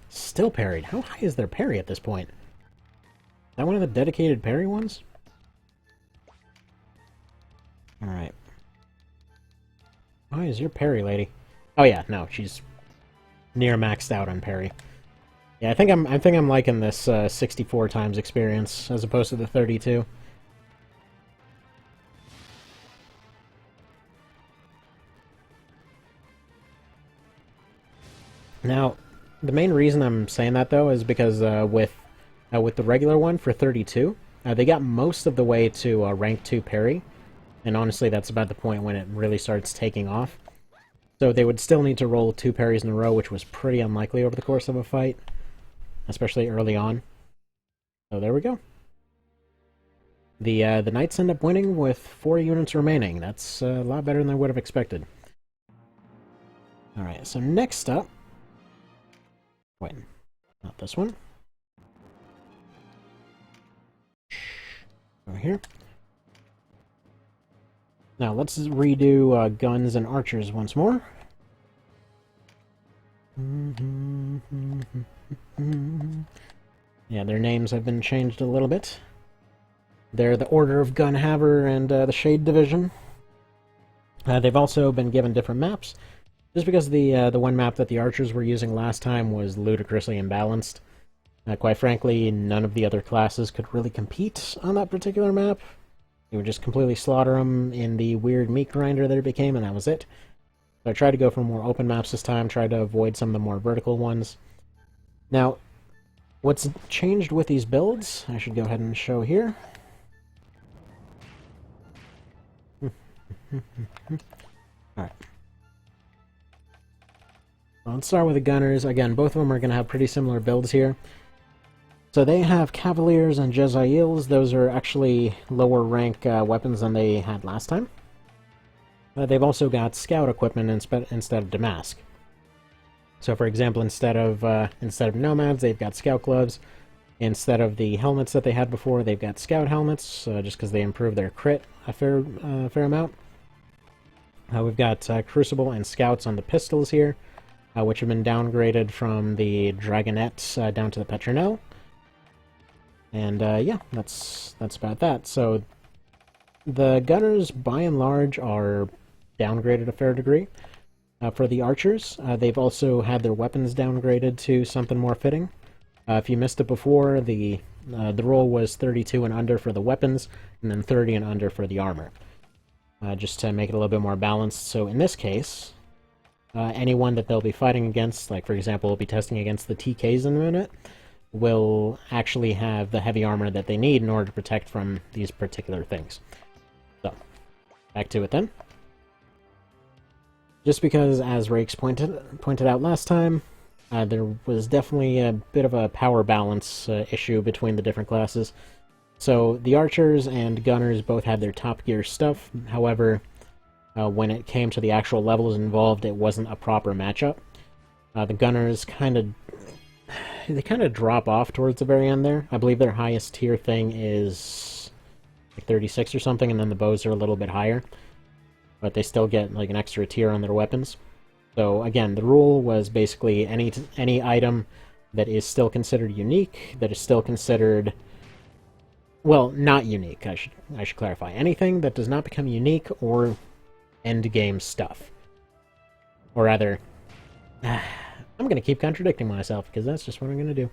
Still parried. How high is their parry at this point? Is that one of the dedicated parry ones? Alright. Why is your parry, lady? Oh yeah, no, she's near maxed out on parry. Yeah, I think I'm liking this 64 times experience as opposed to the 32. Now, the main reason I'm saying that though is because with the regular one for 32, they got most of the way to rank 2 parry, and honestly, that's about the point when it really starts taking off. So they would still need to roll 2 parries in a row, which was pretty unlikely over the course of a fight, especially early on. So there we go. The Knights end up winning with 4 units remaining. That's a lot better than I would have expected. Alright, so next up... Wait, not this one. Over here. Now, let's redo guns and archers once more. Yeah, their names have been changed a little bit. They're the Order of Gunhaver and the Shade Division. They've also been given different maps, just because the one map that the archers were using last time was ludicrously imbalanced. Quite frankly, none of the other classes could really compete on that particular map. You would just completely slaughter them in the weird meat grinder that it became, and that was it. So I tried to go for more open maps this time, tried to avoid some of the more vertical ones. Now, what's changed with these builds, I should go ahead and show here. Alright. Well, let's start with the gunners. Again, both of them are going to have pretty similar builds here. So they have Cavaliers and Jezzails. Those are actually lower rank weapons than they had last time. They've also got Scout equipment instead of Damask. So for example, instead of Nomads, they've got Scout gloves. Instead of the helmets that they had before, they've got Scout helmets, just because they improve their crit a fair amount. We've got Crucible and Scouts on the pistols here, which have been downgraded from the Dragonette down to the Petronel. And yeah, that's about that. So the gunners, by and large, are downgraded a fair degree. For the archers, they've also had their weapons downgraded to something more fitting. If you missed it before, the roll was 32 and under for the weapons, and then 30 and under for the armor. Just to make it a little bit more balanced. So in this case, anyone that they'll be fighting against, like for example, we'll be testing against the TKs in a minute, will actually have the heavy armor that they need in order to protect from these particular things. So, back to it then. Just because, as Rakes pointed out last time, there was definitely a bit of a power balance issue between the different classes. So the archers and gunners both had their top gear stuff. However, when it came to the actual levels involved, it wasn't a proper matchup. The gunners kind of drop off towards the very end there. I believe their highest tier thing is like 36 or something, and then the bows are a little bit higher. But they still get like an extra tier on their weapons. So again, the rule was basically any item that is still considered unique, that is still considered, well, not unique, I should clarify. Anything that does not become unique or end game stuff. Or rather, I'm going to keep contradicting myself because that's just what I'm going to do.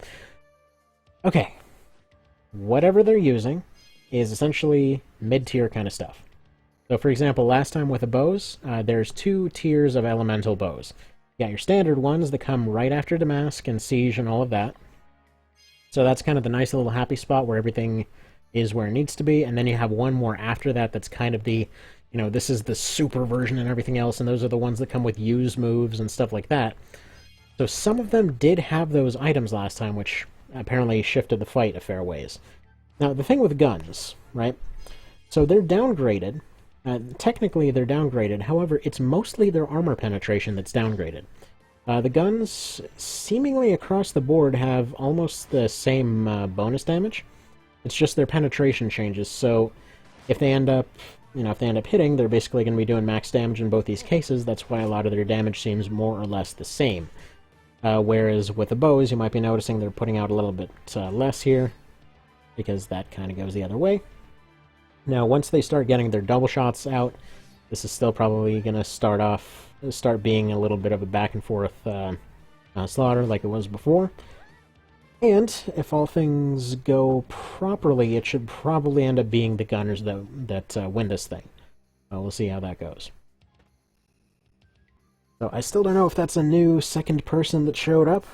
Okay. Whatever they're using is essentially mid-tier kind of stuff. So, for example, last time with the bows, there's 2 tiers of elemental bows. You got your standard ones that come right after Damask and Siege and all of that. So that's kind of the nice little happy spot where everything is where it needs to be. And then you have one more after that that's kind of the, you know, this is the super version and everything else. And those are the ones that come with use moves and stuff like that. So some of them did have those items last time, which apparently shifted the fight a fair ways. Now, the thing with guns, right? So they're downgraded. Technically, they're downgraded. However, it's mostly their armor penetration that's downgraded. The guns, seemingly across the board, have almost the same bonus damage. It's just their penetration changes. So, if they end up, hitting, they're basically going to be doing max damage in both these cases. That's why a lot of their damage seems more or less the same. Whereas with the bows, you might be noticing they're putting out a little bit less here, because that kind of goes the other way. Now, once they start getting their double shots out, this is still probably going to start being a little bit of a back and forth slaughter like it was before. And if all things go properly, it should probably end up being the gunners that win this thing. We'll see how that goes. So I still don't know if that's a new second person that showed up.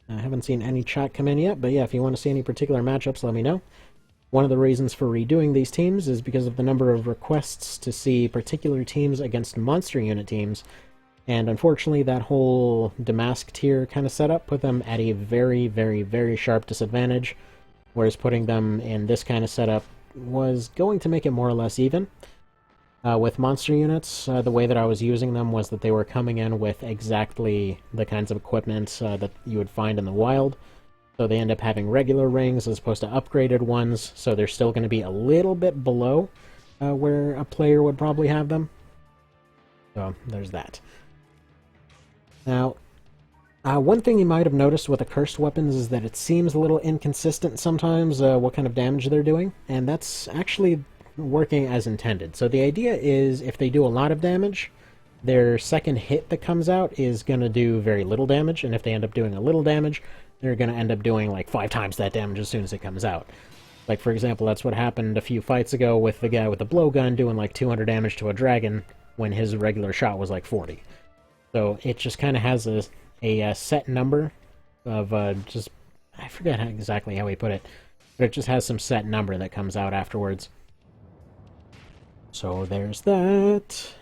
I haven't seen any chat come in yet, but yeah, if you want to see any particular matchups, let me know. One of the reasons for redoing these teams is because of the number of requests to see particular teams against monster unit teams, and unfortunately that whole Damask tier kind of setup put them at a very, very, very sharp disadvantage, whereas putting them in this kind of setup was going to make it more or less even. With monster units, the way that I was using them was that they were coming in with exactly the kinds of equipment that you would find in the wild. So they end up having regular rings as opposed to upgraded ones, so they're still going to be a little bit below where a player would probably have them. So there's that. Now, one thing you might have noticed with the cursed weapons is that it seems a little inconsistent sometimes what kind of damage they're doing, and that's actually working as intended. So the idea is if they do a lot of damage, their second hit that comes out is going to do very little damage, and if they end up doing a little damage, they're going to end up doing like 5 times that damage as soon as it comes out. Like, for example, that's what happened a few fights ago with the guy with the blowgun doing like 200 damage to a dragon when his regular shot was like 40. So it just kind of has a set number of just... I forget exactly how he put it, but it just has some set number that comes out afterwards. So there's that.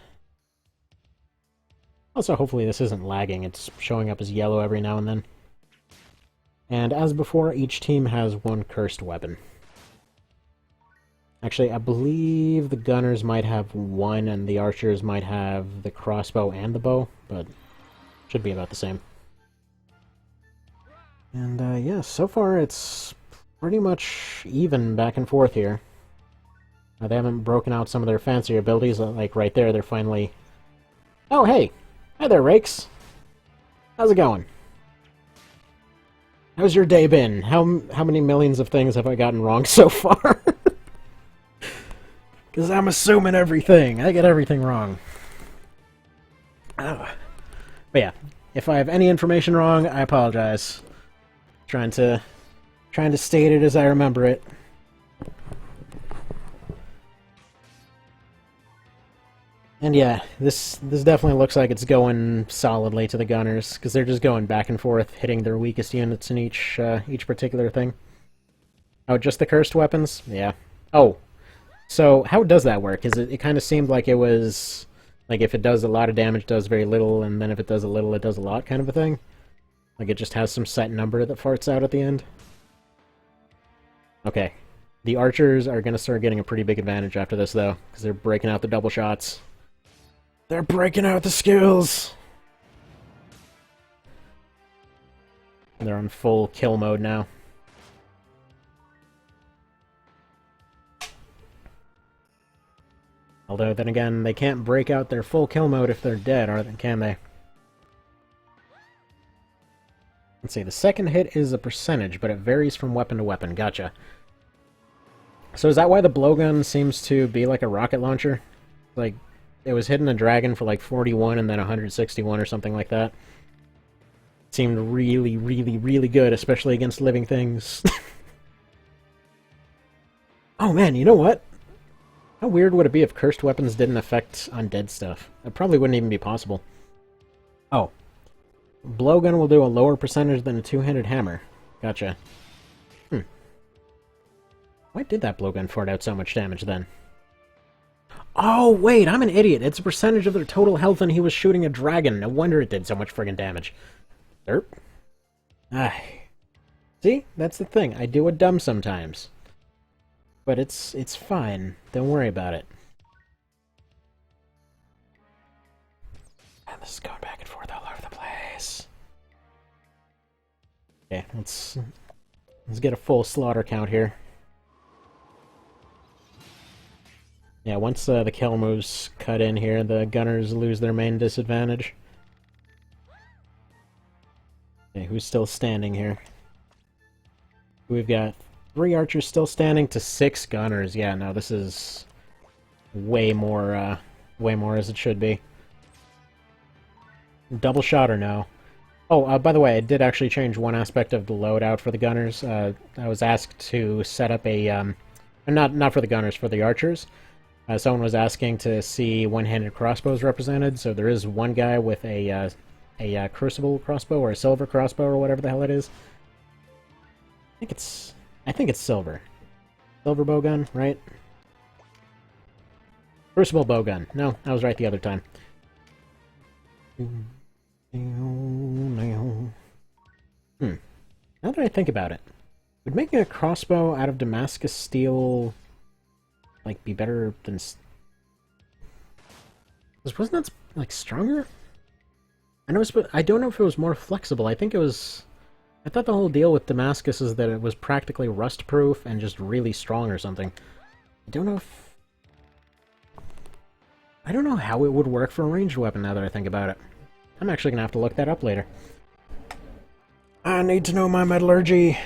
Also, hopefully this isn't lagging. It's showing up as yellow every now and then. And as before, each team has one cursed weapon. Actually, I believe the gunners might have one, and the archers might have the crossbow and the bow, but should be about the same. And yeah, so far it's pretty much even back and forth here. They haven't broken out some of their fancier abilities, like right there, they're finally... Oh, hey! Hi there, Rakes! How's it going? How's your day been? How many millions of things have I gotten wrong so far? Because I'm assuming everything. I get everything wrong. But yeah, if I have any information wrong, I apologize. Trying to state it as I remember it. And yeah, this definitely looks like it's going solidly to the gunners, because they're just going back and forth, hitting their weakest units in each particular thing. Oh, just the cursed weapons? Yeah. Oh, so how does that work? Is it kind of seemed like it was, like if it does a lot of damage, it does very little, and then if it does a little, it does a lot kind of a thing? Like it just has some set number that farts out at the end? Okay. The archers are going to start getting a pretty big advantage after this, though, because they're breaking out the double shots. They're breaking out the skills! They're on full kill mode now. Although, then again, they can't break out their full kill mode if they're dead, can they? Let's see, the second hit is a percentage, but it varies from weapon to weapon. Gotcha. So is that why the blowgun seems to be like a rocket launcher? Like, it was hitting a dragon for like 41 and then 161 or something like that. It seemed really, really, really good, especially against living things. Oh man, you know what? How weird would it be if cursed weapons didn't affect undead stuff? It probably wouldn't even be possible. Oh. Blowgun will do a lower percentage than a two-handed hammer. Gotcha. Why did that blowgun fart out so much damage then? Oh, wait, I'm an idiot. It's a percentage of their total health and he was shooting a dragon. No wonder it did so much friggin' damage. Derp. Ah. See? That's the thing. I do it dumb sometimes. But it's fine. Don't worry about it. And this is going back and forth all over the place. Okay, let's get a full slaughter count here. Yeah, once the kill moves cut in here, the gunners lose their main disadvantage. Okay, who's still standing here? We've got 3 archers still standing to 6 gunners. Yeah, no, this is way more as it should be. Double shot or no? Oh, by the way, I did actually change one aspect of the loadout for the gunners. I was asked to set up a, not for the gunners, for the archers. Someone was asking to see one-handed crossbows represented, so there is one guy with a crucible crossbow or a silver crossbow or whatever the hell it is. I think it's silver. Silver bowgun, right? Crucible bowgun. No, I was right the other time. Now that I think about it, would making a crossbow out of Damascus steel like be better than... Wasn't that like stronger? I don't know if it was more flexible. I think it was... I thought the whole deal with Damascus is that it was practically rust-proof and just really strong or something. I don't know how it would work for a ranged weapon now that I think about it. I'm actually gonna have to look that up later. I need to know my metallurgy.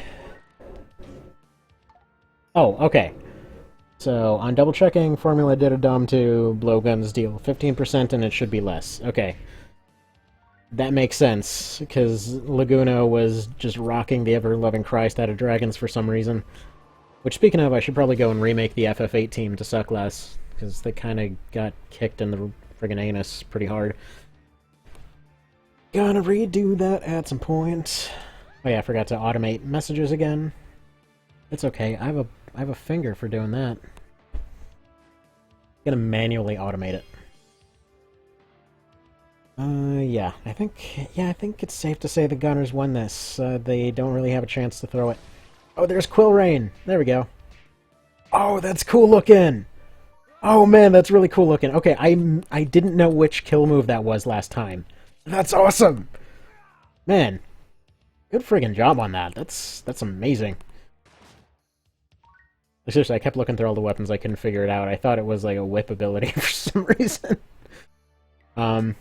Oh, okay. So, on double checking, formula did a dumb to blowguns deal 15% and it should be less. Okay. That makes sense, because Laguna was just rocking the ever-loving Christ out of dragons for some reason. Which, speaking of, I should probably go and remake the FF8 team to suck less, because they kind of got kicked in the friggin' anus pretty hard. Gonna redo that at some point. Oh yeah, I forgot to automate messages again. It's okay, I have a finger for doing that. Gonna manually automate it. Yeah, I think it's safe to say the Gunners won this. They don't really have a chance to throw it. Oh, there's Quill Rain! There we go. Oh, that's cool looking! Oh man, that's really cool looking. Okay, I didn't know which kill move that was last time. That's awesome! Man, good friggin' job on that. That's amazing. Seriously, I kept looking through all the weapons, I couldn't figure it out. I thought it was like a whip ability for some reason. Um,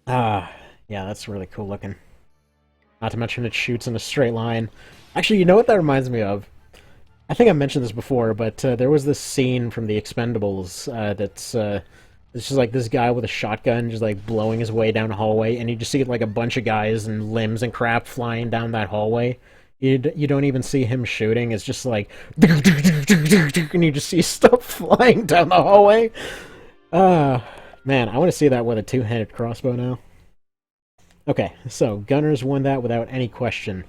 yeah, that's really cool looking. Not to mention it shoots in a straight line. Actually, you know what that reminds me of? I think I mentioned this before, but there was this scene from The Expendables it's just like this guy with a shotgun just like blowing his way down a hallway, and you just see like a bunch of guys and limbs and crap flying down that hallway. You don't even see him shooting. It's just like, and you just see stuff flying down the hallway. Man, I want to see that with a two-handed crossbow now. Okay, so Gunners won that without any question.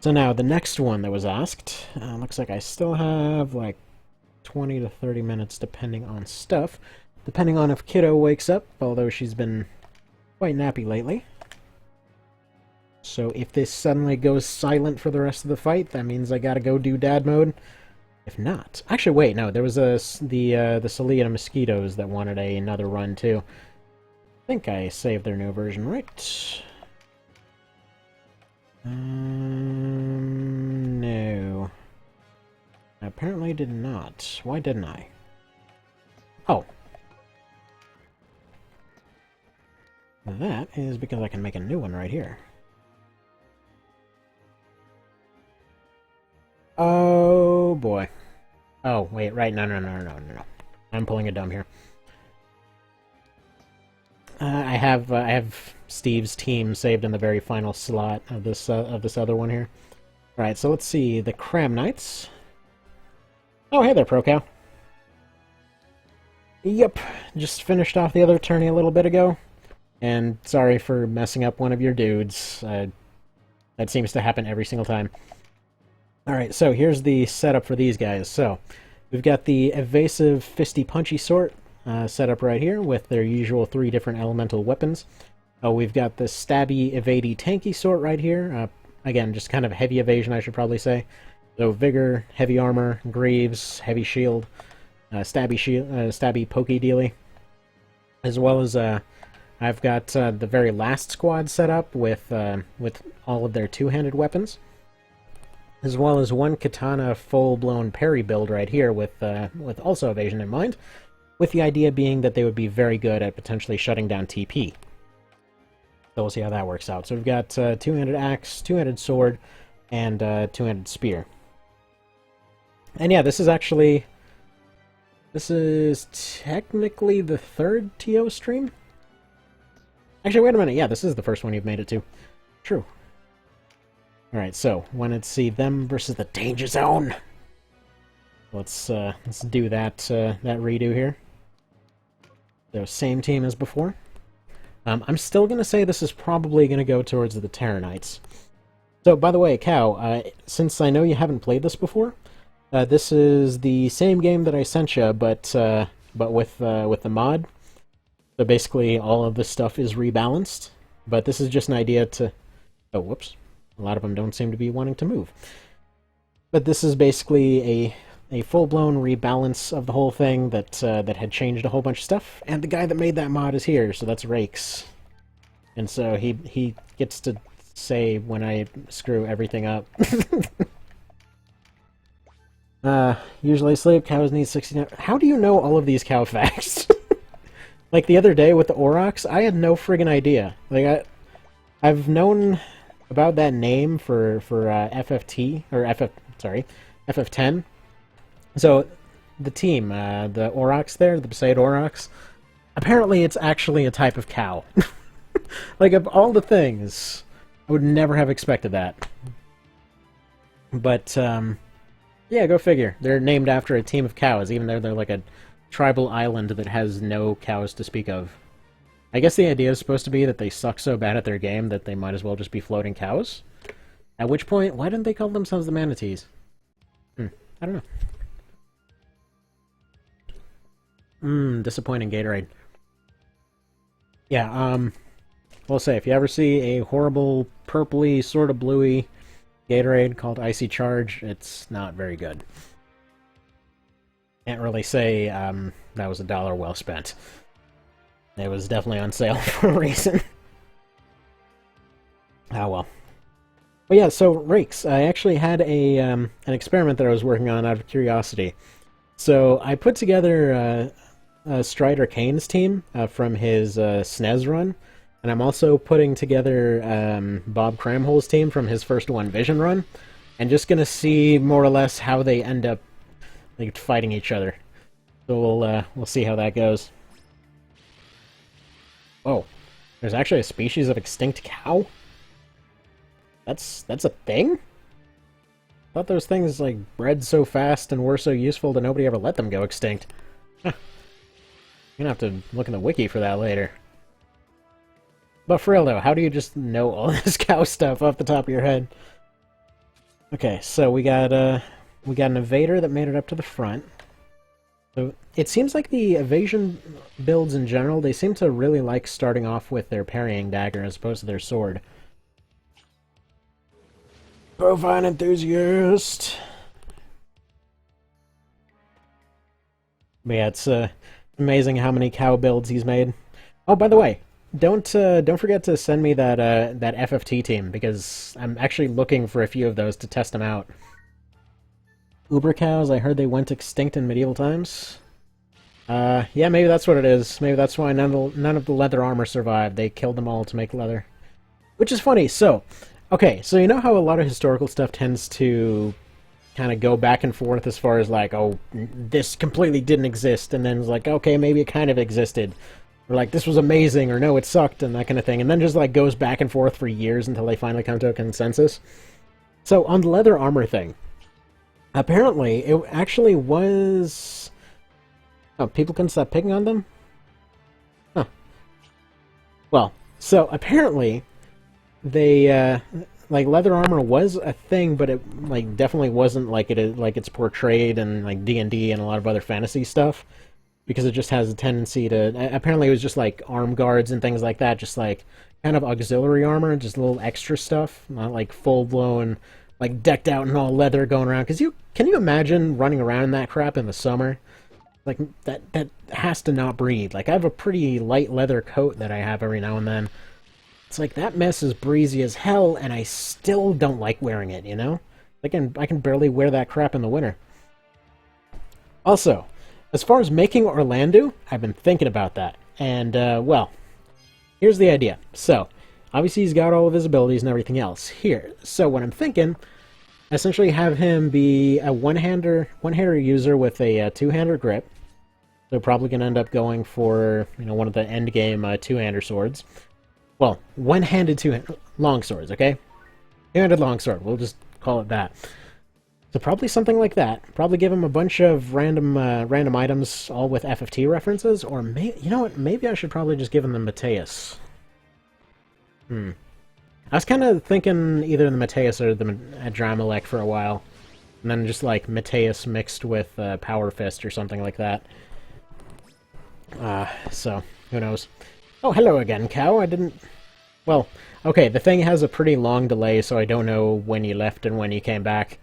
So now, the next one that was asked, looks like I still have, like, 20 to 30 minutes depending on stuff. Depending on if Kiddo wakes up, although she's been quite nappy lately. So if this suddenly goes silent for the rest of the fight, that means I gotta go do dad mode. If not... Actually, wait, no, there was the Selena Mosquitoes that wanted another run, too. I think I saved their new version, right? No. I apparently did not. Why didn't I? Oh. That is because I can make a new one right here. Oh, boy. Oh, wait, right, no. I'm pulling a dumb here. I have Steve's team saved in the very final slot of this other one here. Alright, so let's see, the Cram Knights. Oh, hey there, Pro Cow. Yep, just finished off the other tourney a little bit ago. And sorry for messing up one of your dudes. That seems to happen every single time. Alright, so here's the setup for these guys. So, we've got the evasive, fisty, punchy sort set up right here with their usual 3 different elemental weapons. We've got the stabby, evadey, tanky sort right here. Again, just kind of heavy evasion, I should probably say. So vigor, heavy armor, greaves, heavy shield, stabby, pokey dealy. As well as I've got the very last squad set up with all of their two-handed weapons. As well as one katana full-blown parry build right here with also evasion in mind, with the idea being that they would be very good at potentially shutting down TP. So we'll see how that works out. So we've got two-handed axe, two-handed sword, and two-handed spear. And yeah, this is technically the 3rd TO stream? Actually, wait a minute, yeah, this is the first one you've made it to. True. Alright, so, wanted to see them versus the Danger Zone! Let's do that redo here. So, same team as before. I'm still gonna say this is probably gonna go towards the Terror Knights. So, by the way, Cow, since I know you haven't played this before, this is the same game that I sent you, but with the mod. So basically, all of this stuff is rebalanced, but this is just an idea to... Oh, whoops. A lot of them don't seem to be wanting to move. But this is basically a full-blown rebalance of the whole thing that had changed a whole bunch of stuff, and the guy that made that mod is here, so that's Rakes. And so he gets to say when I screw everything up. Usually sleep, cows need 69... How do you know all of these cow facts? Like the other day with the Aurochs, I had no friggin' idea. Like I've known about that name for FFT or FF10. So the team, the Aurochs there, the Besaid Aurochs, apparently it's actually a type of cow. Like of all the things, I would never have expected that. But yeah, go figure. They're named after a team of cows, even though they're like a tribal island that has no cows to speak of. I guess the idea is supposed to be that they suck so bad at their game that they might as well just be floating cows? At which point, why didn't they call themselves the manatees? I don't know. Disappointing Gatorade. Yeah, we'll say, if you ever see a horrible, purpley, sort of bluey Gatorade called Icy Charge, it's not very good. Can't really say, that was $1 well spent. It was definitely on sale for a reason. Ah, well. But yeah, so Rakes, I actually had an experiment that I was working on out of curiosity. So I put together Strider Kane's team from his SNES run, and I'm also putting together Bob Cramhole's team from his first One Vision run, and just gonna see more or less how they end up like fighting each other. So we'll see how that goes. Oh, there's actually a species of extinct cow? That's a thing? I thought those things like bred so fast and were so useful that nobody ever let them go extinct. Huh. You're gonna have to look in the wiki for that later. But for real though, how do you just know all this cow stuff off the top of your head? Okay, so we got an evader that made it up to the front. So it seems like the evasion builds in general, they seem to really like starting off with their parrying dagger as opposed to their sword. Bovine enthusiast! But yeah, it's amazing how many cow builds he's made. Oh, by the way, don't forget to send me that that FFT team, because I'm actually looking for a few of those to test them out. Uber cows, I heard they went extinct in medieval times. Yeah, maybe that's what it is. Maybe that's why none of the leather armor survived. They killed them all to make leather. Which is funny, so... Okay, so you know how a lot of historical stuff tends to kind of go back and forth as far as like, oh, this completely didn't exist, and then it's like, okay, maybe it kind of existed. Or like, this was amazing, or no, it sucked, and that kind of thing. And then just like goes back and forth for years until they finally come to a consensus. So on the leather armor thing, apparently it actually was... Oh, people couldn't stop picking on them? Huh. Well, so apparently... They, like, leather armor was a thing, but it, like, definitely wasn't like it's portrayed in, like, D&D and a lot of other fantasy stuff, because it just has a tendency to, apparently it was just, like, arm guards and things like that, just, like, kind of auxiliary armor, just little extra stuff, not, like, full-blown, like, decked out in all leather going around, because can you imagine running around in that crap in the summer? Like, that has to not breathe. Like, I have a pretty light leather coat that I have every now and then. It's like, that mess is breezy as hell, and I still don't like wearing it, you know? I can barely wear that crap in the winter. Also, as far as making Orlando, I've been thinking about that. And, well, here's the idea. So, obviously he's got all of his abilities and everything else here. So what I'm thinking, essentially have him be a one-hander user with a two-hander grip. So probably going to end up going for, you know, one of the endgame two-hander swords. Well, one-handed longswords, okay? Two-handed longsword, we'll just call it that. So probably something like that. Probably give him a bunch of random items, all with FFT references, or you know what? Maybe I should probably just give him the Mateus. I was kind of thinking either the Mateus or the Adramelech for a while, and then just like Mateus mixed with Power Fist or something like that. So who knows? Oh, hello again, cow. I didn't... Well, okay, the thing has a pretty long delay, so I don't know when you left and when you came back.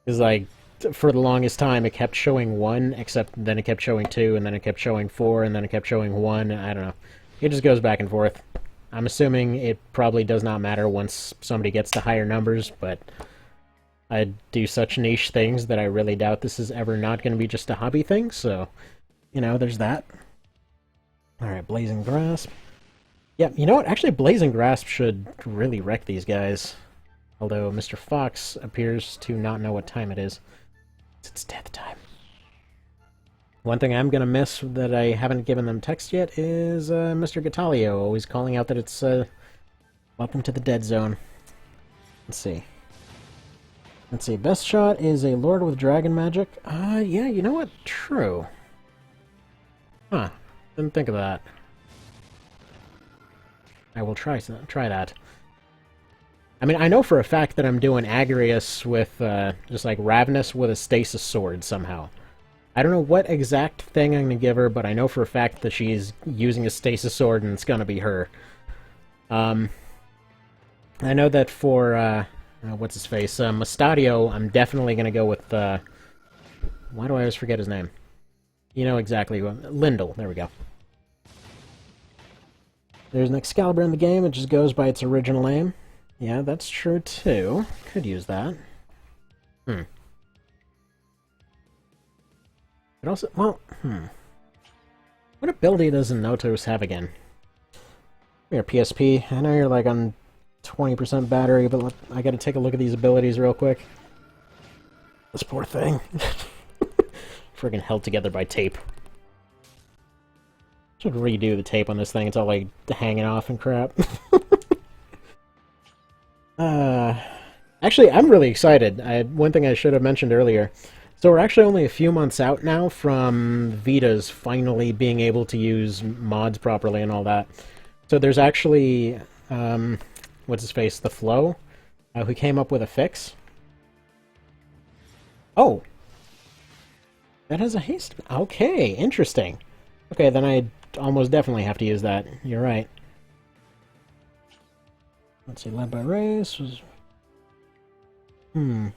Because, like, for the longest time, it kept showing 1, except then it kept showing 2, and then it kept showing 4, and then it kept showing 1, I don't know. It just goes back and forth. I'm assuming it probably does not matter once somebody gets to higher numbers, but I do such niche things that I really doubt this is ever not going to be just a hobby thing, so, you know, there's that. Alright, Blazing Grasp. Yeah, you know what? Actually, Blazing Grasp should really wreck these guys. Although Mr. Fox appears to not know what time it is. It's death time. One thing I'm gonna miss that I haven't given them text yet is Mr. Gatalio, always calling out that it's welcome to the dead zone. Let's see. Best shot is a lord with dragon magic. Yeah, you know what? True. Huh. Didn't think of that. I will try that. I mean, I know for a fact that I'm doing Agrius with, just like Ravenous with a Stasis Sword somehow. I don't know what exact thing I'm going to give her, but I know for a fact that she's using a stasis sword and it's going to be her. I know that for, what's his face, Mustadio, I'm definitely going to go with, why do I always forget his name? You know exactly, Lindel, there we go. There's an Excalibur in the game, it just goes by its original name. Yeah, that's true too. Could use that. But also, well, what ability does Notos have again? Here, PSP, I know you're like on 20% battery, but I gotta take a look at these abilities real quick. This poor thing. Friggin' held together by tape. Should redo the tape on this thing, it's all like hanging off and crap. Actually, I'm really excited. One thing I should have mentioned earlier. So we're actually only a few months out now from Vita's finally being able to use mods properly and all that. So there's actually, what's his face, The Flow, who came up with a fix. Oh! That has a haste. Okay, interesting. Okay, then I almost definitely have to use that. You're right. Let's see, led by race was... You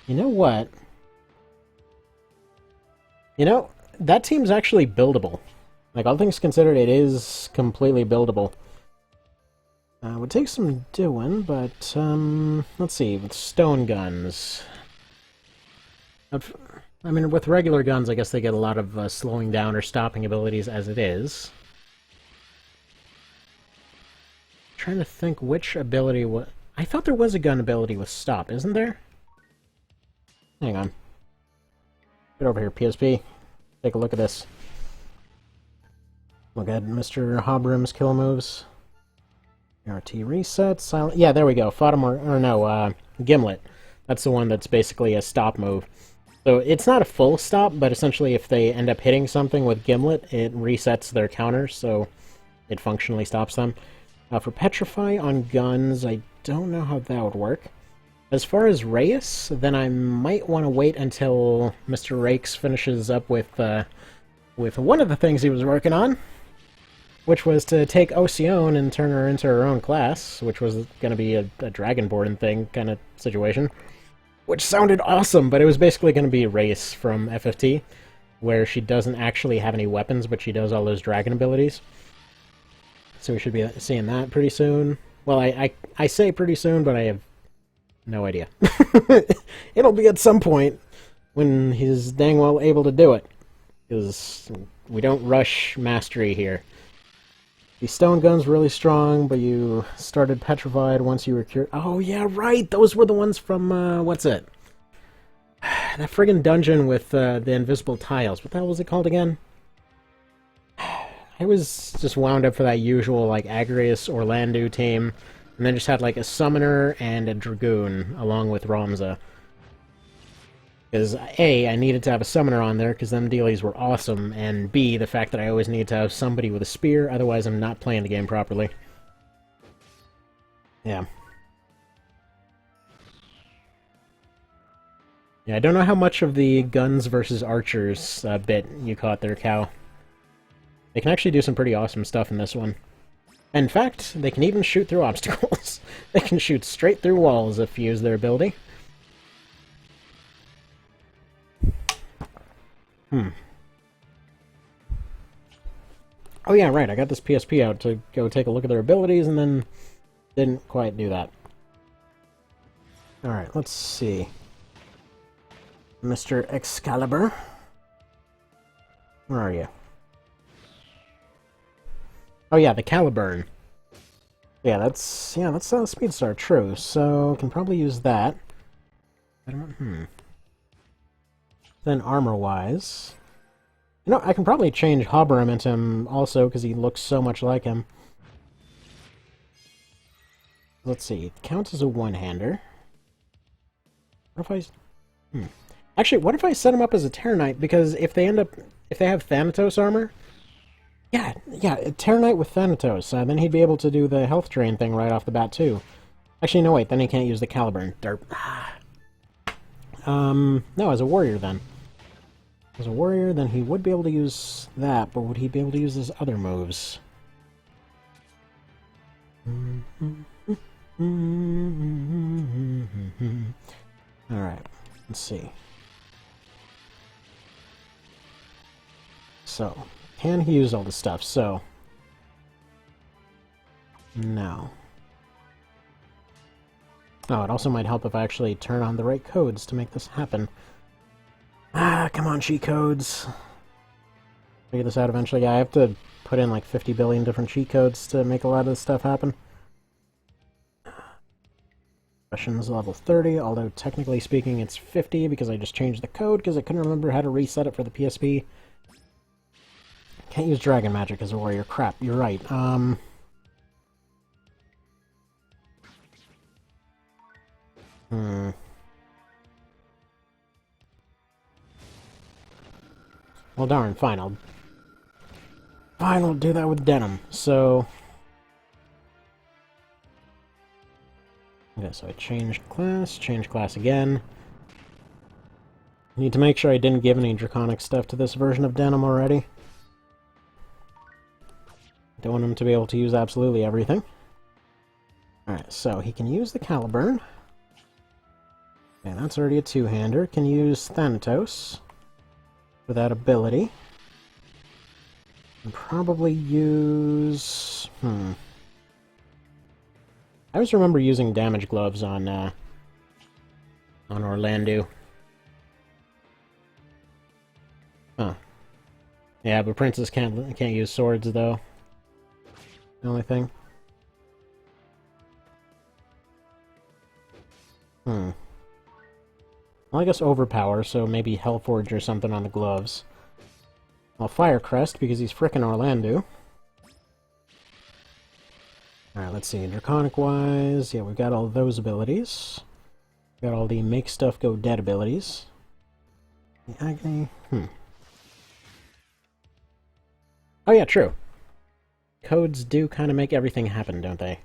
know what? You know, that team's actually buildable. Like, all things considered, it is completely buildable. Would take some doing, but, let's see, with stone guns... I mean, with regular guns, I guess they get a lot of slowing down or stopping abilities as it is. Trying to think which ability was... I thought there was a gun ability with stop, isn't there? Hang on. Get over here, PSP. Take a look at this. Look at Mr. Hobrim's kill moves. RT reset, silent... Yeah, there we go. Gimlet. That's the one that's basically a stop move. So it's not a full stop, but essentially if they end up hitting something with Gimlet, it resets their counter, so it functionally stops them. For Petrify on guns, I don't know how that would work. As far as Reyes, then I might want to wait until Mr. Rakes finishes up with one of the things he was working on, which was to take Ocean and turn her into her own class, which was going to be a Dragonborn thing kind of situation. Which sounded awesome, but it was basically going to be Reyes from FFT, where she doesn't actually have any weapons, but she does all those dragon abilities. So we should be seeing that pretty soon. Well, I say pretty soon, but I have no idea. It'll be at some point when he's dang well able to do it. Because we don't rush mastery here. The stone gun's really strong, but you started petrified once you were cured. Oh, yeah, right! Those were the ones from, what's it? That friggin' dungeon with the invisible tiles. What the hell was it called again? I was just wound up for that usual, like, Agrius Orlandu team, and then just had, like, a summoner and a dragoon, along with Ramza. Because, A, I needed to have a summoner on there, because them dealies were awesome, and B, the fact that I always need to have somebody with a spear, otherwise I'm not playing the game properly. Yeah. Yeah, I don't know how much of the guns versus archers bit you caught there, Cow. They can actually do some pretty awesome stuff in this one. In fact, they can even shoot through obstacles. They can shoot straight through walls if you use their ability. Oh yeah, right, I got this PSP out to go take a look at their abilities, and then didn't quite do that. Alright, let's see. Mr. Excalibur. Where are you? Oh yeah, the Caliburn. Yeah, that's Speedstar, true. So can probably use that. I don't. Then armor-wise, you know, I can probably change Hobrim into him also because he looks so much like him. Let's see. It counts as a one-hander. What if I? Actually, what if I set him up as a Terror Knight? Because if they have Thanatos armor. Yeah, Terror Knight with Thanatos. Then he'd be able to do the health drain thing right off the bat, too. Actually, no, wait, then he can't use the Caliburn. Derp. No, as a warrior then. As a warrior, then he would be able to use that, but would he be able to use his other moves? Alright, let's see. So, can he use all this stuff? So, no. Oh, it also might help if I actually turn on the right codes to make this happen. Ah, come on, cheat codes. Figure this out eventually. Yeah, I have to put in like 50 billion different cheat codes to make a lot of this stuff happen. Questions level 30, although technically speaking it's 50 because I just changed the code because I couldn't remember how to reset it for the PSP. Can't use Dragon Magic as a warrior. Crap, you're right. Well, darn, fine, I'll do that with Denim. So... Okay, so I change class again. Need to make sure I didn't give any Draconic stuff to this version of Denim already. Don't want him to be able to use absolutely everything. Alright, so he can use the Caliburn. Okay, that's already a two-hander. Can use Thanatos for that ability. And probably use... I always remember using damage gloves on Orlando. Huh. Yeah, but Princess can't use swords though. The only thing. Well, I guess Overpower, so maybe Hellforge or something on the gloves. Well, Firecrest, because he's frickin' Orlando. Alright, let's see. Draconic-wise, yeah, we've got all those abilities. Got all the Make Stuff Go Dead abilities. The Agony... Oh yeah, true. Codes do kind of make everything happen, don't they?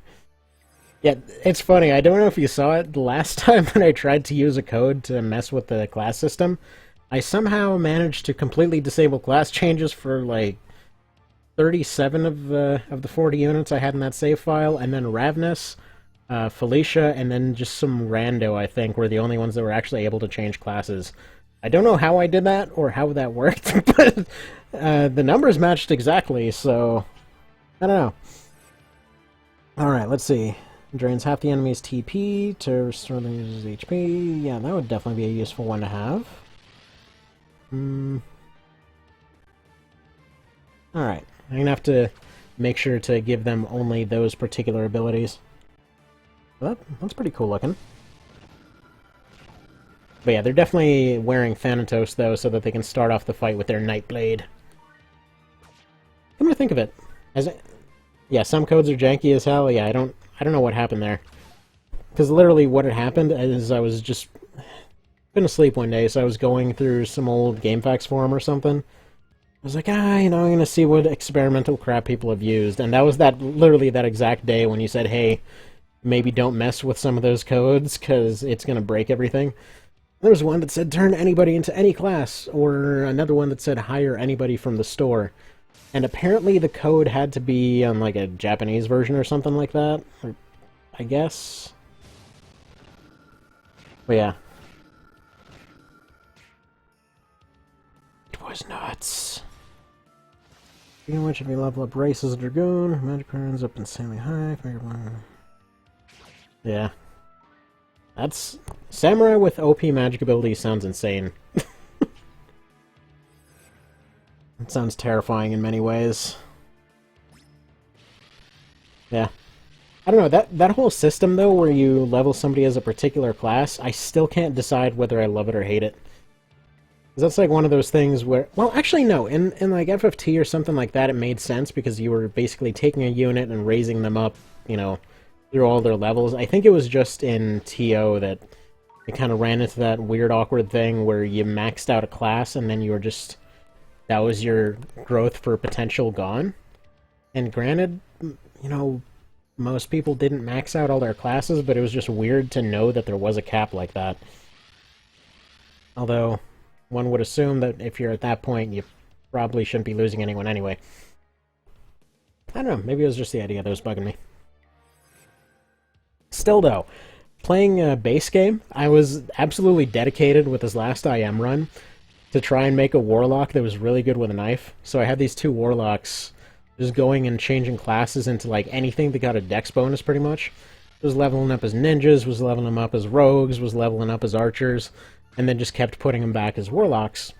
Yeah, it's funny, I don't know if you saw it, the last time when I tried to use a code to mess with the class system, I somehow managed to completely disable class changes for, like, 37 of the 40 units I had in that save file, and then Ravenous, Felicia, and then just some rando, I think, were the only ones that were actually able to change classes. I don't know how I did that, or how that worked, but the numbers matched exactly, so... I don't know. Alright, let's see. Drains half the enemy's TP to restore the user's HP. Yeah, that would definitely be a useful one to have. Alright, I'm gonna have to make sure to give them only those particular abilities. That's pretty cool looking. But yeah, they're definitely wearing Thanatos, though, so that they can start off the fight with their Nightblade. Come to think of it, yeah, some codes are janky as hell. Yeah, I don't know what happened there. Because literally what had happened is I was just... been asleep one day, so I was going through some old GameFAQs forum or something. I was like, I'm gonna see what experimental crap people have used. And that was literally that exact day when you said, hey, maybe don't mess with some of those codes, because it's gonna break everything. There was one that said turn anybody into any class, or another one that said hire anybody from the store. And apparently the code had to be on, like, a Japanese version or something like that. Or, I guess. But yeah. It was nuts. Speaking of which, if you level up Race as a Dragoon, magic power ends up insanely high. Yeah. That's... Samurai with OP magic ability sounds insane. It sounds terrifying in many ways. Yeah. I don't know, that whole system, though, where you level somebody as a particular class, I still can't decide whether I love it or hate it. 'Cause that's like one of those things where... Well, actually, no. In like, FFT or something like that, it made sense, because you were basically taking a unit and raising them up, you know, through all their levels. I think it was just in TO that it kind of ran into that weird, awkward thing where you maxed out a class, and then you were just... That was your growth for potential gone. And granted, you know, most people didn't max out all their classes, but it was just weird to know that there was a cap like that. Although, one would assume that if you're at that point, you probably shouldn't be losing anyone anyway. I don't know, maybe it was just the idea that was bugging me. Still though, playing a base game, I was absolutely dedicated with this last IM run to try and make a warlock that was really good with a knife. So I had these two warlocks just going and changing classes into like anything that got a dex bonus pretty much. Was leveling up as ninjas, was leveling them up as rogues, was leveling up as archers, and then just kept putting them back as warlocks.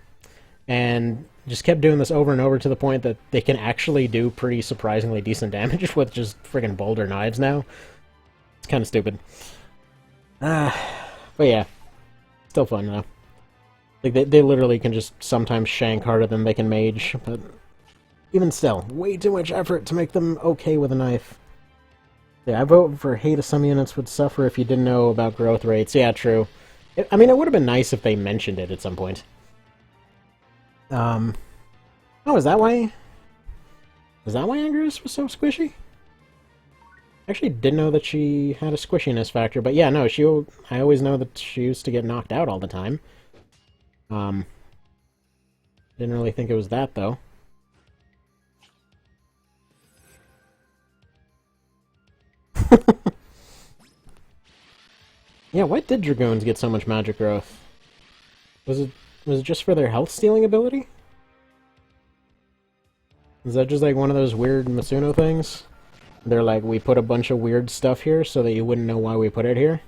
And just kept doing this over and over to the point that they can actually do pretty surprisingly decent damage with just friggin' boulder knives now. It's kind of stupid. But yeah, still fun though. Like they literally can just sometimes shank harder than they can mage, but even still, way too much effort to make them okay with a knife. Yeah, I vote for hate of some units would suffer if you didn't know about growth rates. Yeah, true. I mean, it would have been nice if they mentioned it at some point. Oh, is that why? Is that why Ogre was so squishy? I actually didn't know that she had a squishiness factor, but yeah, no, I always know that she used to get knocked out all the time. Didn't really think it was that, though. Yeah, why did Dragoons get so much magic growth? Was it just for their health stealing ability? Is that just like one of those weird Masuno things? They're like, we put a bunch of weird stuff here so that you wouldn't know why we put it here?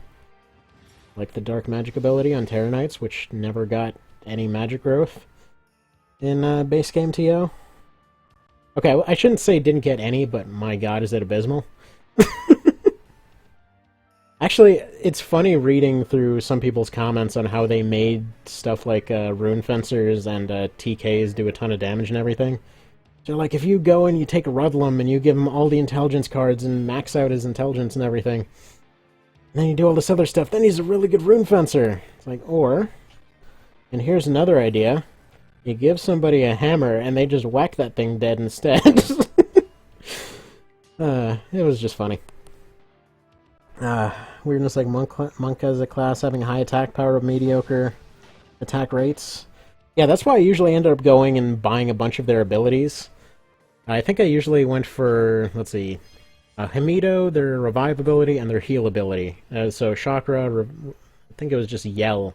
Like the dark magic ability on Terra Knights, which never got any magic growth in base game TO. Okay, I shouldn't say didn't get any, but my god, is it abysmal. Actually, it's funny reading through some people's comments on how they made stuff like Rune Fencers and TKs do a ton of damage and everything. So, like, if you go and you take a Rudlum and you give him all the intelligence cards and max out his intelligence and everything, and then you do all this other stuff, then he's a really good Rune Fencer. It's like, or, and here's another idea, you give somebody a hammer and they just whack that thing dead instead. It was just funny. Weirdness like Monk as a class having high attack power of mediocre attack rates. Yeah, that's why I usually end up going and buying a bunch of their abilities. I think I usually went for, let's see, Hamido, their revive ability, and their heal ability. So Chakra, I think it was just Yell,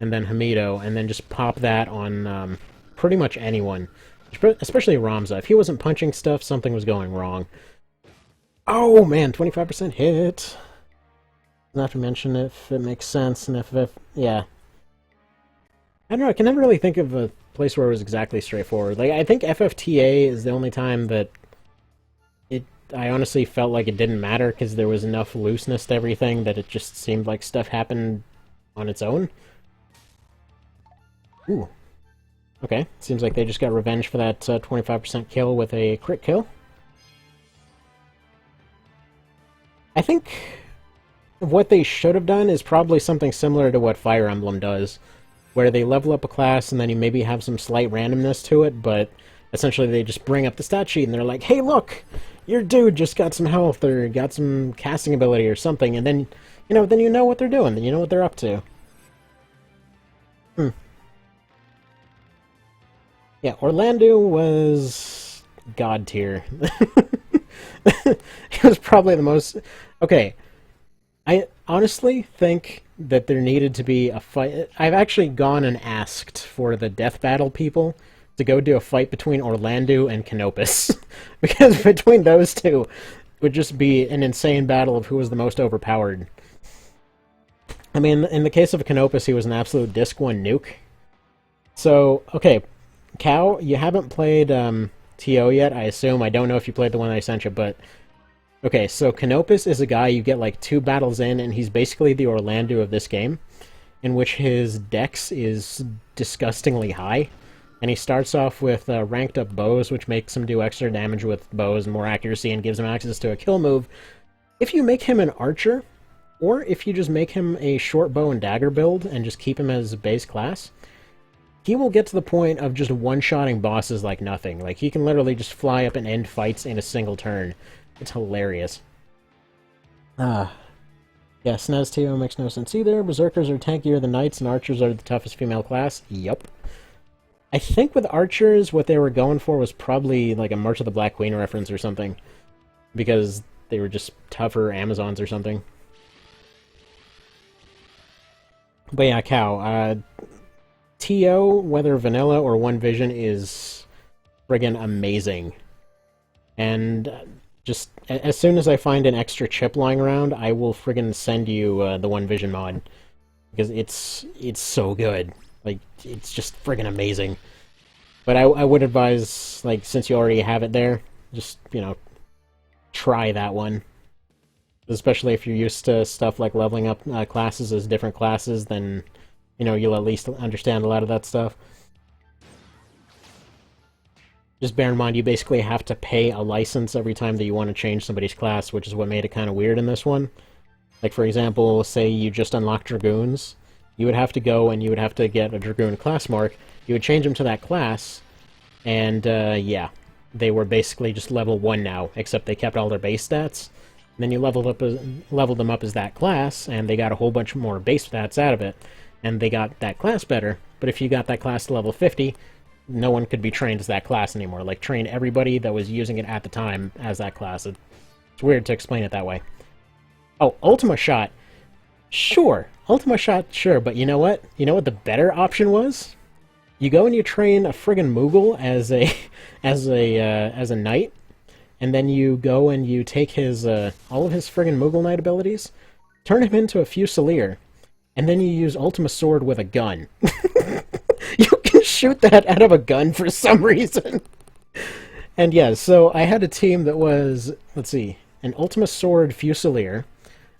and then Hamido, and then just pop that on pretty much anyone. Especially Ramza. If he wasn't punching stuff, something was going wrong. Oh man, 25% hit! Not to mention if it makes sense, and if yeah. I don't know, I can never really think of a place where it was exactly straightforward. Like, I think FFTA is the only time that I honestly felt like it didn't matter, because there was enough looseness to everything that it just seemed like stuff happened on its own. Ooh. Okay, seems like they just got revenge for that 25% kill with a crit kill. I think what they should have done is probably something similar to what Fire Emblem does, where they level up a class and then you maybe have some slight randomness to it, but essentially they just bring up the stat sheet and they're like, hey look, your dude just got some health or got some casting ability or something, and then, then you know what they're doing, then you know what they're up to. Yeah, Orlando was god tier. He was probably the most... Okay, I honestly think that there needed to be a fight. I've actually gone and asked for the Death Battle people to go do a fight between Orlando and Canopus. Because between those two, it would just be an insane battle of who was the most overpowered. I mean, in the case of Canopus, he was an absolute Disc 1 nuke. So, okay, Cow, you haven't played TO yet, I assume. I don't know if you played the one I sent you, but... Okay, so Canopus is a guy you get like 2 battles in, and he's basically the Orlando of this game, in which his dex is disgustingly high. And he starts off with ranked up bows, which makes him do extra damage with bows and more accuracy and gives him access to a kill move. If you make him an archer, or if you just make him a short bow and dagger build and just keep him as base class, he will get to the point of just one-shotting bosses like nothing. Like, he can literally just fly up and end fights in a single turn. It's hilarious. Yeah, SNES TO makes no sense either. Berserkers are tankier than knights, and archers are the toughest female class. Yup. I think with archers, what they were going for was probably like a March of the Black Queen reference or something. Because they were just tougher Amazons or something. But yeah, Cow. TO, whether vanilla or One Vision, is friggin' amazing. And just as soon as I find an extra chip lying around, I will friggin' send you the One Vision mod. Because it's so good. Like, it's just friggin' amazing. But I would advise, like, since you already have it there, just, you know, try that one. Especially if you're used to stuff like leveling up classes as different classes, then, you know, you'll at least understand a lot of that stuff. Just bear in mind, you basically have to pay a license every time that you want to change somebody's class, which is what made it kind of weird in this one. Like, for example, say you just unlocked Dragoons. You would have to go and you would have to get a Dragoon class mark. You would change them to that class, and, yeah. They were basically just level 1 now, except they kept all their base stats. And then you leveled them up as that class, and they got a whole bunch more base stats out of it. And they got that class better, but if you got that class to level 50, no one could be trained as that class anymore. Like, train everybody that was using it at the time as that class. It's weird to explain it that way. Oh, Ultima Shot. Sure. Ultima Shot, sure, but you know what? You know what the better option was? You go and you train a friggin' Moogle as a as a knight, and then you go and you take his all of his friggin' Moogle Knight abilities, turn him into a Fusilier, and then you use Ultima Sword with a gun. You can shoot that out of a gun for some reason. And yeah, so I had a team that was, let's see, an Ultima Sword Fusilier,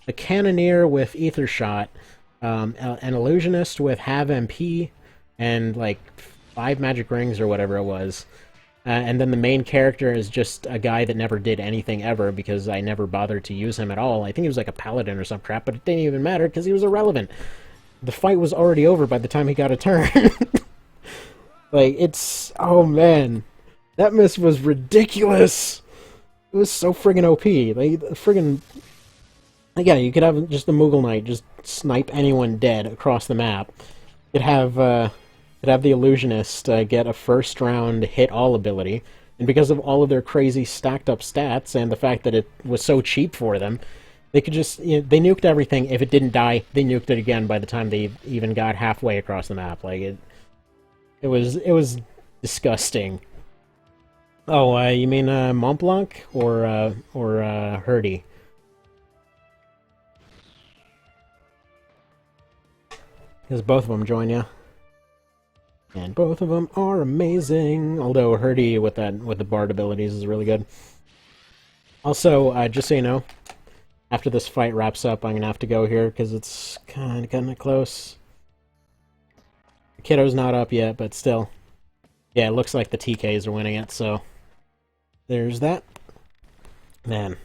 a Cannoneer with Ether Shot, an Illusionist with Have MP, and like 5 magic rings or whatever it was. And then the main character is just a guy that never did anything ever because I never bothered to use him at all. I think he was like a paladin or some crap, but it didn't even matter because he was irrelevant. The fight was already over by the time he got a turn. Like, it's... oh man. That miss was ridiculous! It was so friggin' OP. Like, friggin'... yeah, you could have just the Moogle Knight just snipe anyone dead across the map. You'd have the Illusionist get a first round hit all ability, and because of all of their crazy stacked up stats and the fact that it was so cheap for them, they could just, you know, they nuked everything. If it didn't die, they nuked it again by the time they even got halfway across the map. Like, it was disgusting. Oh, you mean Mont Blanc or Herdy? Because both of them join you. And both of them are amazing. Although Herdy with the Bard abilities is really good. Also, just so you know, after this fight wraps up, I'm gonna have to go here because it's kind of close. Kiddo's not up yet, but still. Yeah, it looks like the TKs are winning it, so there's that. Man.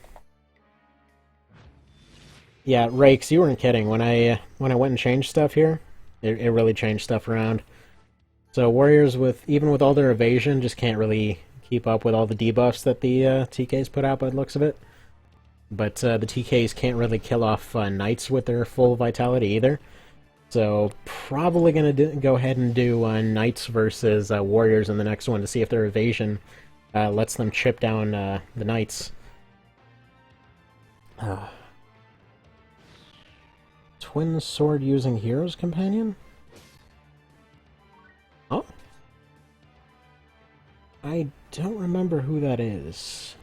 Yeah, Rakes, you weren't kidding. When I went and changed stuff here, it really changed stuff around. So Warriors, even with all their evasion, just can't really keep up with all the debuffs that the TKs put out by the looks of it. But the TKs can't really kill off Knights with their full vitality either. So probably going to go ahead and do Knights versus Warriors in the next one to see if their evasion lets them chip down the Knights. Twin sword using Hero's Companion? Oh? I don't remember who that is.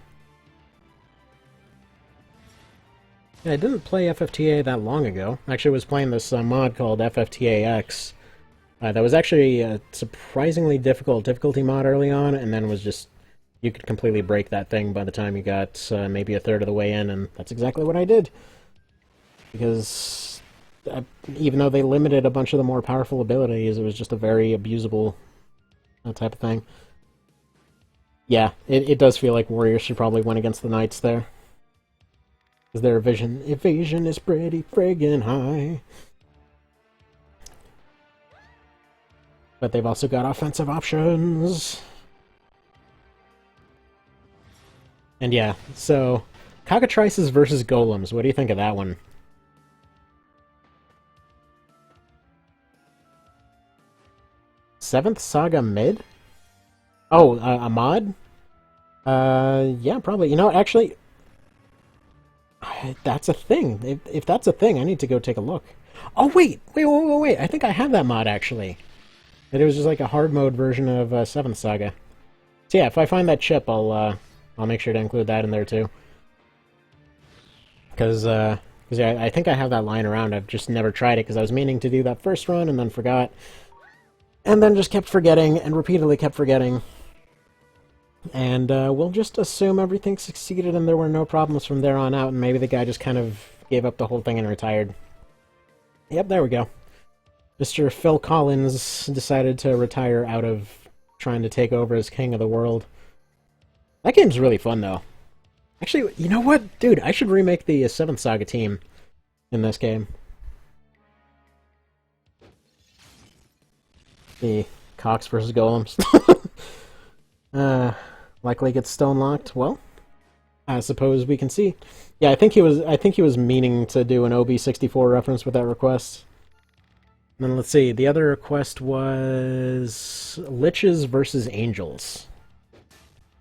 Yeah, I didn't play FFTA that long ago. Actually, I was playing this mod called FFTAX. That was actually a surprisingly difficult difficulty mod early on, and then was just... you could completely break that thing by the time you got maybe a third of the way in, and that's exactly what I did. Because even though they limited a bunch of the more powerful abilities, it was just a very abusable type of thing. Yeah, it does feel like Warriors should probably win against the Knights there. Because their evasion is pretty friggin' high. But they've also got offensive options. And yeah, so Cockatrices versus Golems. What do you think of that one? 7th Saga mid? Oh, a mod? Yeah, probably. You know, actually, that's a thing. If that's a thing, I need to go take a look. Oh, wait. I think I have that mod, actually. It was just like a hard mode version of 7th Saga. So yeah, if I find that chip, I'll make sure to include that in there, too. Because yeah, I think I have that lying around. I've just never tried it, because I was meaning to do that first run, and then forgot. And then just kept forgetting, and repeatedly kept forgetting. And we'll just assume everything succeeded and there were no problems from there on out, and maybe the guy just kind of gave up the whole thing and retired. Yep, there we go. Mr. Phil Collins decided to retire out of trying to take over as king of the world. That game's really fun, though. Actually, you know what? Dude, I should remake the 7th Saga team in this game. The Cox versus Golems. Likely gets stone locked. Well, I suppose we can see. Yeah, I think he was meaning to do an OB64 reference with that request. And then let's see. The other request was Liches versus Angels,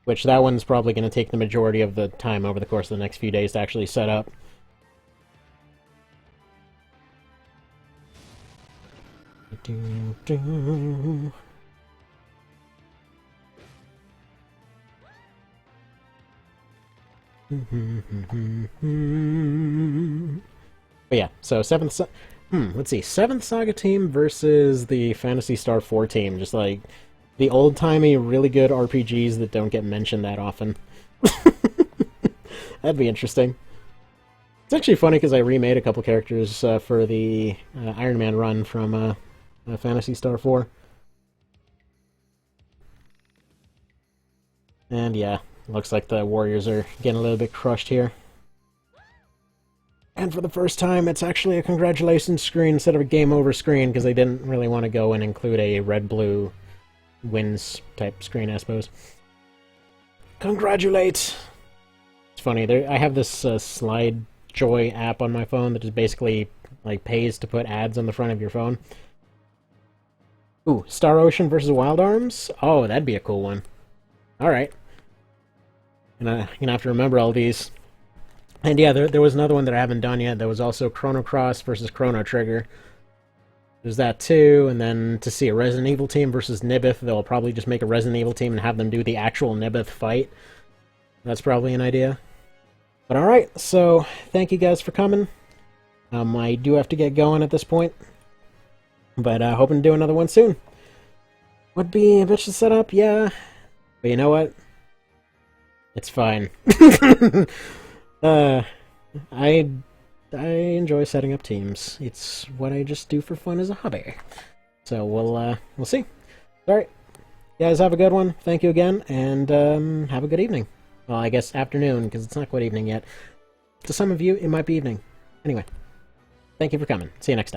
which that one's probably going to take the majority of the time over the course of the next few days to actually set up. But yeah, so let's see, 7th Saga team versus the Phantasy Star 4 team, just like the old-timey, really good RPGs that don't get mentioned that often. That'd be interesting. It's actually funny because I remade a couple characters for the Iron Man run from Phantasy Star 4. And yeah, looks like the Warriors are getting a little bit crushed here. And for the first time, it's actually a congratulations screen instead of a game over screen, because they didn't really want to go and include a red-blue wins type screen, I suppose. Congratulate! It's funny, I have this Slide Joy app on my phone that just basically like pays to put ads on the front of your phone. Ooh, Star Ocean versus Wild Arms? Oh, that'd be a cool one. Alright. Gonna have to remember all these. And yeah, there was another one that I haven't done yet. There was also Chrono Cross versus Chrono Trigger. There's that too, and then to see a Resident Evil team versus Nibith, they'll probably just make a Resident Evil team and have them do the actual Nibith fight. That's probably an idea. But alright, so thank you guys for coming. I do have to get going at this point. But hoping to do another one soon. Would be a bitch to set up, yeah. But you know what? It's fine. I enjoy setting up teams. It's what I just do for fun as a hobby. So we'll see. Alright. You guys have a good one. Thank you again, and have a good evening. Well, I guess afternoon, because it's not quite evening yet. To some of you, it might be evening. Anyway, thank you for coming. See you next time.